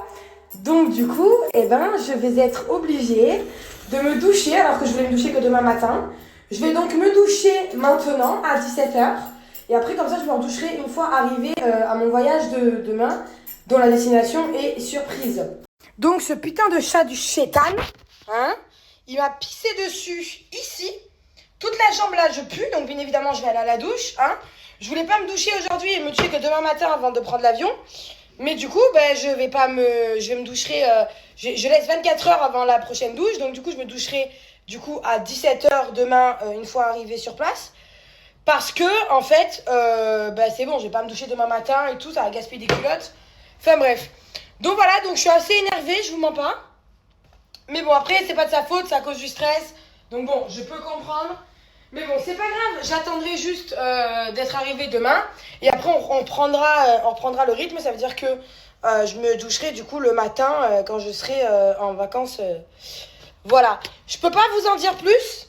Donc du coup, je vais être obligée de me doucher, alors que je voulais me doucher que demain matin. Je vais donc me doucher maintenant à 17h. Et après, comme ça, je me redoucherai une fois arrivée à mon voyage de demain, dont la destination est surprise. Donc ce putain de chat du chétan, hein, il m'a pissé dessus ici. Toute la jambe là, je pue, donc bien évidemment, je vais aller à la douche. Hein. Je voulais pas me doucher aujourd'hui et me doucher que demain matin avant de prendre l'avion. Mais du coup, je vais me doucherai, je laisse 24 heures avant la prochaine douche. Donc du coup, je me doucherai du coup à 17h demain, une fois arrivé sur place. Parce que, en fait, c'est bon, je vais pas me doucher demain matin et tout, ça va gaspiller des culottes. Enfin bref. Donc voilà, donc je suis assez énervée, je vous mens pas. Mais bon, après, c'est pas de sa faute, c'est à cause du stress. Donc bon, je peux comprendre. Mais bon, c'est pas grave, j'attendrai juste d'être arrivée demain. Et après, on prendra le rythme. Ça veut dire que je me doucherai du coup le matin quand je serai en vacances. Voilà. Je peux pas vous en dire plus.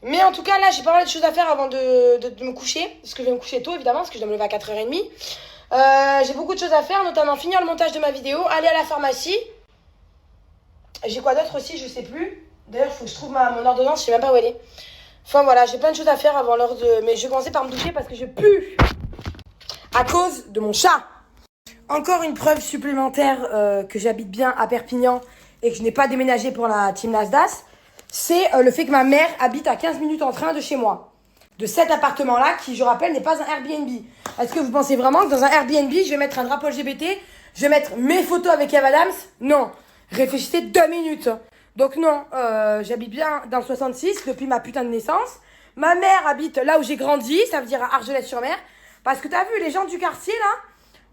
Mais en tout cas, là, j'ai pas mal de choses à faire avant de me coucher. Parce que je vais me coucher tôt, évidemment, parce que je dois me lever à 4h30. J'ai beaucoup de choses à faire, notamment finir le montage de ma vidéo, aller à la pharmacie. J'ai quoi d'autre aussi, je sais plus. D'ailleurs, il faut que je trouve mon ordonnance, je sais même pas où elle est. Enfin voilà, j'ai plein de choses à faire avant l'heure de... Mais je vais commencer par me doucher parce que je pue à cause de mon chat. Encore une preuve supplémentaire que j'habite bien à Perpignan et que je n'ai pas déménagé pour la team Nasdaq, c'est le fait que ma mère habite à 15 minutes en train de chez moi. De cet appartement-là, qui, je rappelle, n'est pas un Airbnb. Est-ce que vous pensez vraiment que dans un Airbnb, je vais mettre un drapeau LGBT, je vais mettre mes photos avec Eve Adams? Non. Réfléchissez 2 minutes. Donc non, j'habite bien dans le 66 depuis ma putain de naissance. Ma mère habite là où j'ai grandi, ça veut dire à Argelès-sur-Mer. Parce que t'as vu, les gens du quartier,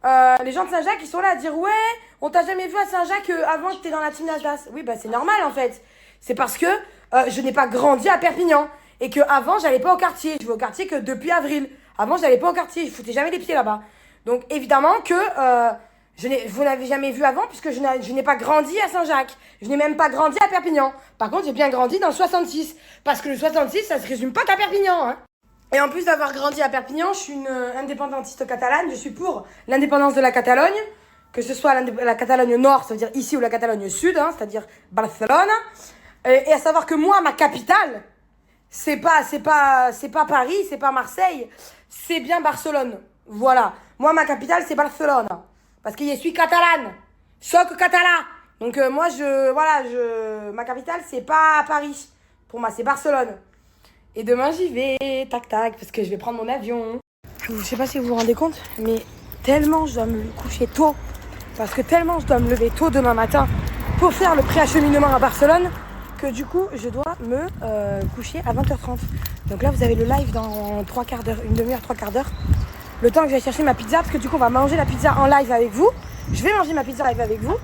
là, les gens de Saint-Jacques, ils sont là à dire « Ouais, on t'a jamais vu à Saint-Jacques avant que t'es dans la team Nasdaq. » Oui, c'est normal, en fait. C'est parce que je n'ai pas grandi à Perpignan. Et que avant j'allais pas au quartier. Je vais au quartier que depuis avril. Avant, j'allais pas au quartier. Je foutais jamais les pieds là-bas. Donc, évidemment que vous n'avez jamais vu avant puisque je n'ai pas grandi à Saint-Jacques. Je n'ai même pas grandi à Perpignan. Par contre, j'ai bien grandi dans le 66. Parce que le 66, ça se résume pas qu'à Perpignan. Hein. Et en plus d'avoir grandi à Perpignan, je suis une indépendantiste catalane. Je suis pour l'indépendance de la Catalogne. Que ce soit la Catalogne Nord, ça veut dire ici, ou la Catalogne Sud, hein, c'est-à-dire Barcelone. Et à savoir que moi, ma capitale, c'est pas Paris, c'est pas Marseille, c'est bien Barcelone. Voilà. Moi, ma capitale, c'est Barcelone. Parce que je suis catalane. Soc catala. Donc, moi, ma capitale, c'est pas Paris. Pour moi, c'est Barcelone. Et demain, j'y vais, tac, tac, parce que je vais prendre mon avion. Je sais pas si vous vous rendez compte, mais tellement je dois me coucher tôt. Parce que tellement je dois me lever tôt demain matin pour faire le préacheminement à Barcelone, que du coup, je dois me coucher à 20h30. Donc là, vous avez le live dans 3 quarts d'heure, une demi-heure, 3 quarts d'heure. Le temps que je vais chercher ma pizza, parce que du coup, on va manger la pizza en live avec vous. Je vais manger ma pizza live avec vous.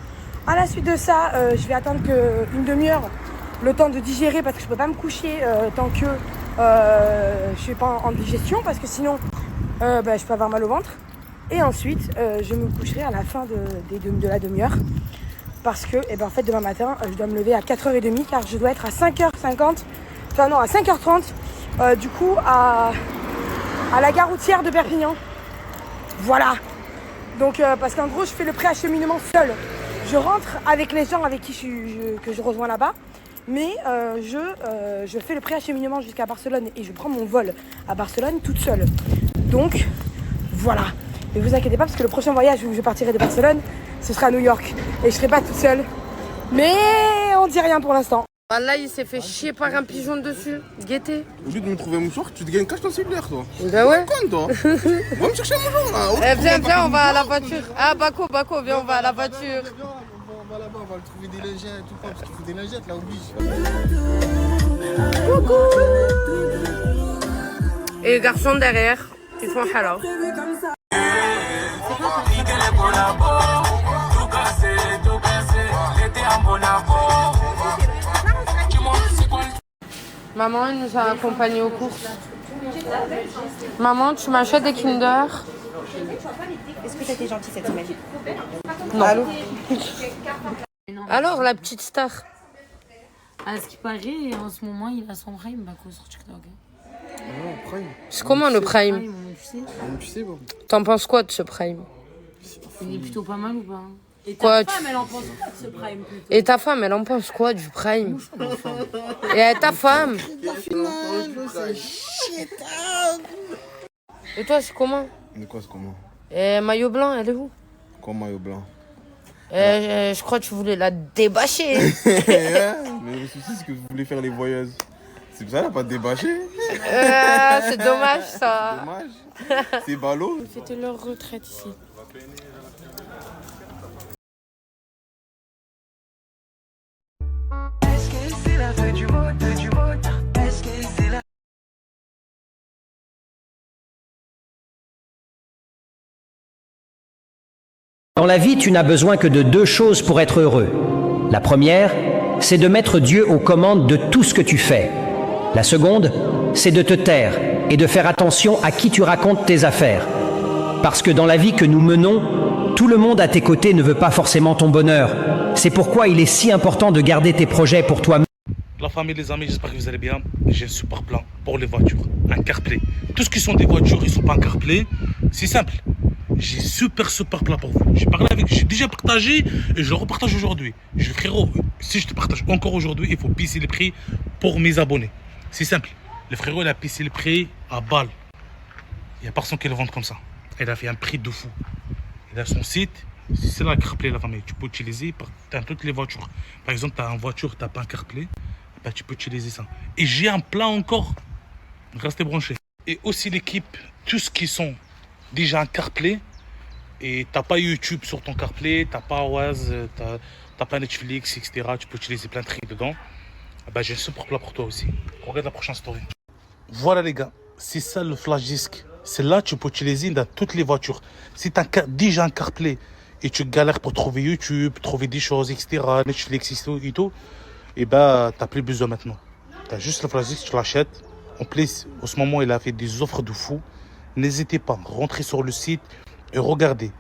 À la suite de ça, je vais attendre une demi-heure, le temps de digérer, parce que je peux pas me coucher tant que je suis pas en digestion, parce que sinon, je peux avoir mal au ventre. Et ensuite, je me coucherai à la fin de la demi-heure. Parce que, en fait, demain matin, je dois me lever à 4h30 car je dois être à 5h50, enfin non, à 5h30, du coup, à la gare routière de Perpignan. Voilà. Donc, parce qu'en gros, je fais le préacheminement seul. Je rentre avec les gens avec qui que je rejoins là-bas, mais je fais le préacheminement jusqu'à Barcelone et je prends mon vol à Barcelone toute seule. Donc, voilà. Ne vous inquiétez pas parce que le prochain voyage où je partirai de Barcelone, ce sera à New York. Et je serai pas toute seule. Mais on dit rien pour l'instant. Là, il s'est fait chier par un pigeon dessus. Guettez. Au lieu de me trouver un mouchoir, tu te gagnes cache ton cellulaire, toi. Bah ouais. Con, toi. Va me chercher un mouchoir, là. Viens, on va à la voiture. Ah, Bako, viens, on va à la voiture. On va là-bas, on va trouver des lingettes et tout, parce qu'il faut des lingettes, là, oblige. Coucou. Et les garçons derrière, ils font hello. Maman, elle nous a accompagnés aux courses. Maman, tu m'achètes des Kinder? Est-ce que t'as été gentille cette semaine? Non. Allô? Alors, la petite star? À ce qui paraît, en ce moment, il a son prime sur TikTok. Prime. C'est comment le prime? Tu sais, bon. T'en penses quoi de ce prime? Il est plutôt pas mal ou pas? Et Quoi, ta femme, elle en pense quoi de ce prime plutôt? Et ta femme, elle en pense quoi du prime? Et ta femme? Et toi, c'est comment? De quoi, c'est comment? Et maillot blanc, elle est où? Quoi, maillot blanc? Je crois que tu voulais la débâcher. Mais le souci, c'est que vous voulez faire les voyeuses. C'est pour ça qu'elle n'a pas débâché. C'est dommage, ça. C'est dommage. C'est ballot. C'était leur retraite ici. Est-ce que c'est la fin du monde, Est-ce que c'est la... Dans la vie, tu n'as besoin que de 2 choses pour être heureux. La première, c'est de mettre Dieu aux commandes de tout ce que tu fais. La seconde, c'est de te taire et de faire attention à qui tu racontes tes affaires. Parce que dans la vie que nous menons, tout le monde à tes côtés ne veut pas forcément ton bonheur. C'est pourquoi il est si important de garder tes projets pour toi-même. La famille, les amis, j'espère que vous allez bien. J'ai un super plan pour les voitures, un CarPlay. Tout ce qui sont des voitures, ils ne sont pas un CarPlay. C'est simple. J'ai super plan pour vous. J'ai déjà partagé et je le repartage aujourd'hui. Frérot, si je te partage encore aujourd'hui, il faut pisser les prix pour mes abonnés. C'est simple. Le frérot, il a pissé le prix à balle. Il n'y a personne qui le vend comme ça. Il a fait un prix de fou. Il a son site. C'est là le CarPlay, la famille. Tu peux utiliser dans toutes les voitures. Par exemple, tu as une voiture, tu n'as pas un CarPlay. Ben, tu peux utiliser ça. Et j'ai un plan encore. Restez branchés. Et aussi l'équipe, tous qui sont déjà un CarPlay. Et tu n'as pas YouTube sur ton CarPlay. Tu n'as pas Oise, tu n'as pas Netflix, etc. Tu peux utiliser plein de trucs dedans. Ben, j'ai un super plat pour toi aussi. Regarde la prochaine story. Voilà les gars, c'est ça le flash disc. C'est là que tu peux utiliser dans toutes les voitures. Si tu as déjà un CarPlay et tu galères pour trouver YouTube, trouver des choses, etc., Netflix et tout, et ben tu n'as plus besoin maintenant. Tu as juste le flash disc, tu l'achètes. En plus, en ce moment, il a fait des offres de fou. N'hésitez pas, rentrez sur le site et regardez.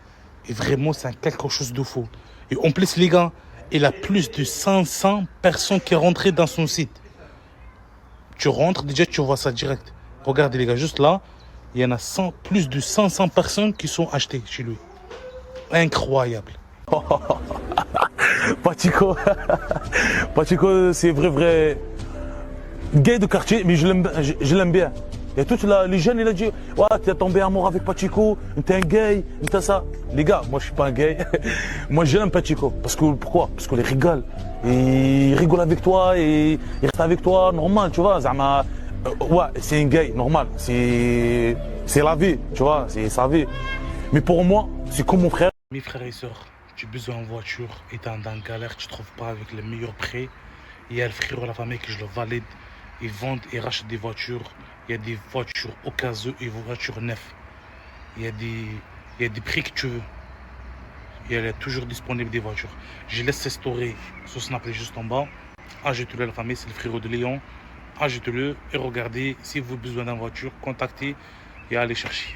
Et vraiment, c'est quelque chose de fou. Et en plus, les gars, il a plus de 500 personnes qui sont rentrées dans son site. Tu rentres, déjà tu vois ça direct. Regardez les gars, juste là, il y en a plus de 500 personnes qui sont achetées chez lui. Incroyable. Pachico, Pachico, c'est vrai gay de quartier, mais je l'aime bien. Et tous les jeunes, il a dit, ouais, t'es tombé amoureux avec Pachico, t'es un gay, t'es ça. Les gars, moi je suis pas un gay. Moi j'aime Pachico. Pourquoi? Parce qu'il rigole. Il rigole avec toi, et il reste avec toi, normal, tu vois. Ouais, c'est un gay, normal. C'est la vie, tu vois, c'est sa vie. Mais pour moi, c'est comme mon frère. Mes frères et sœurs, tu as besoin de voiture et t'es dans une galère, tu ne trouves pas avec le meilleur prix. Il y a le frérot, la famille que je le valide. Ils vendent et rachètent des voitures. Il y a des voitures au cas où et des voitures neuves. Il y a des prix que tu veux. Il y a toujours disponible des voitures. Je laisse ces stories sur Snap juste en bas. Ajoutez-le à la famille, c'est le frérot de Léon. Ajoutez-le et regardez. Si vous avez besoin d'une voiture, contactez et allez chercher.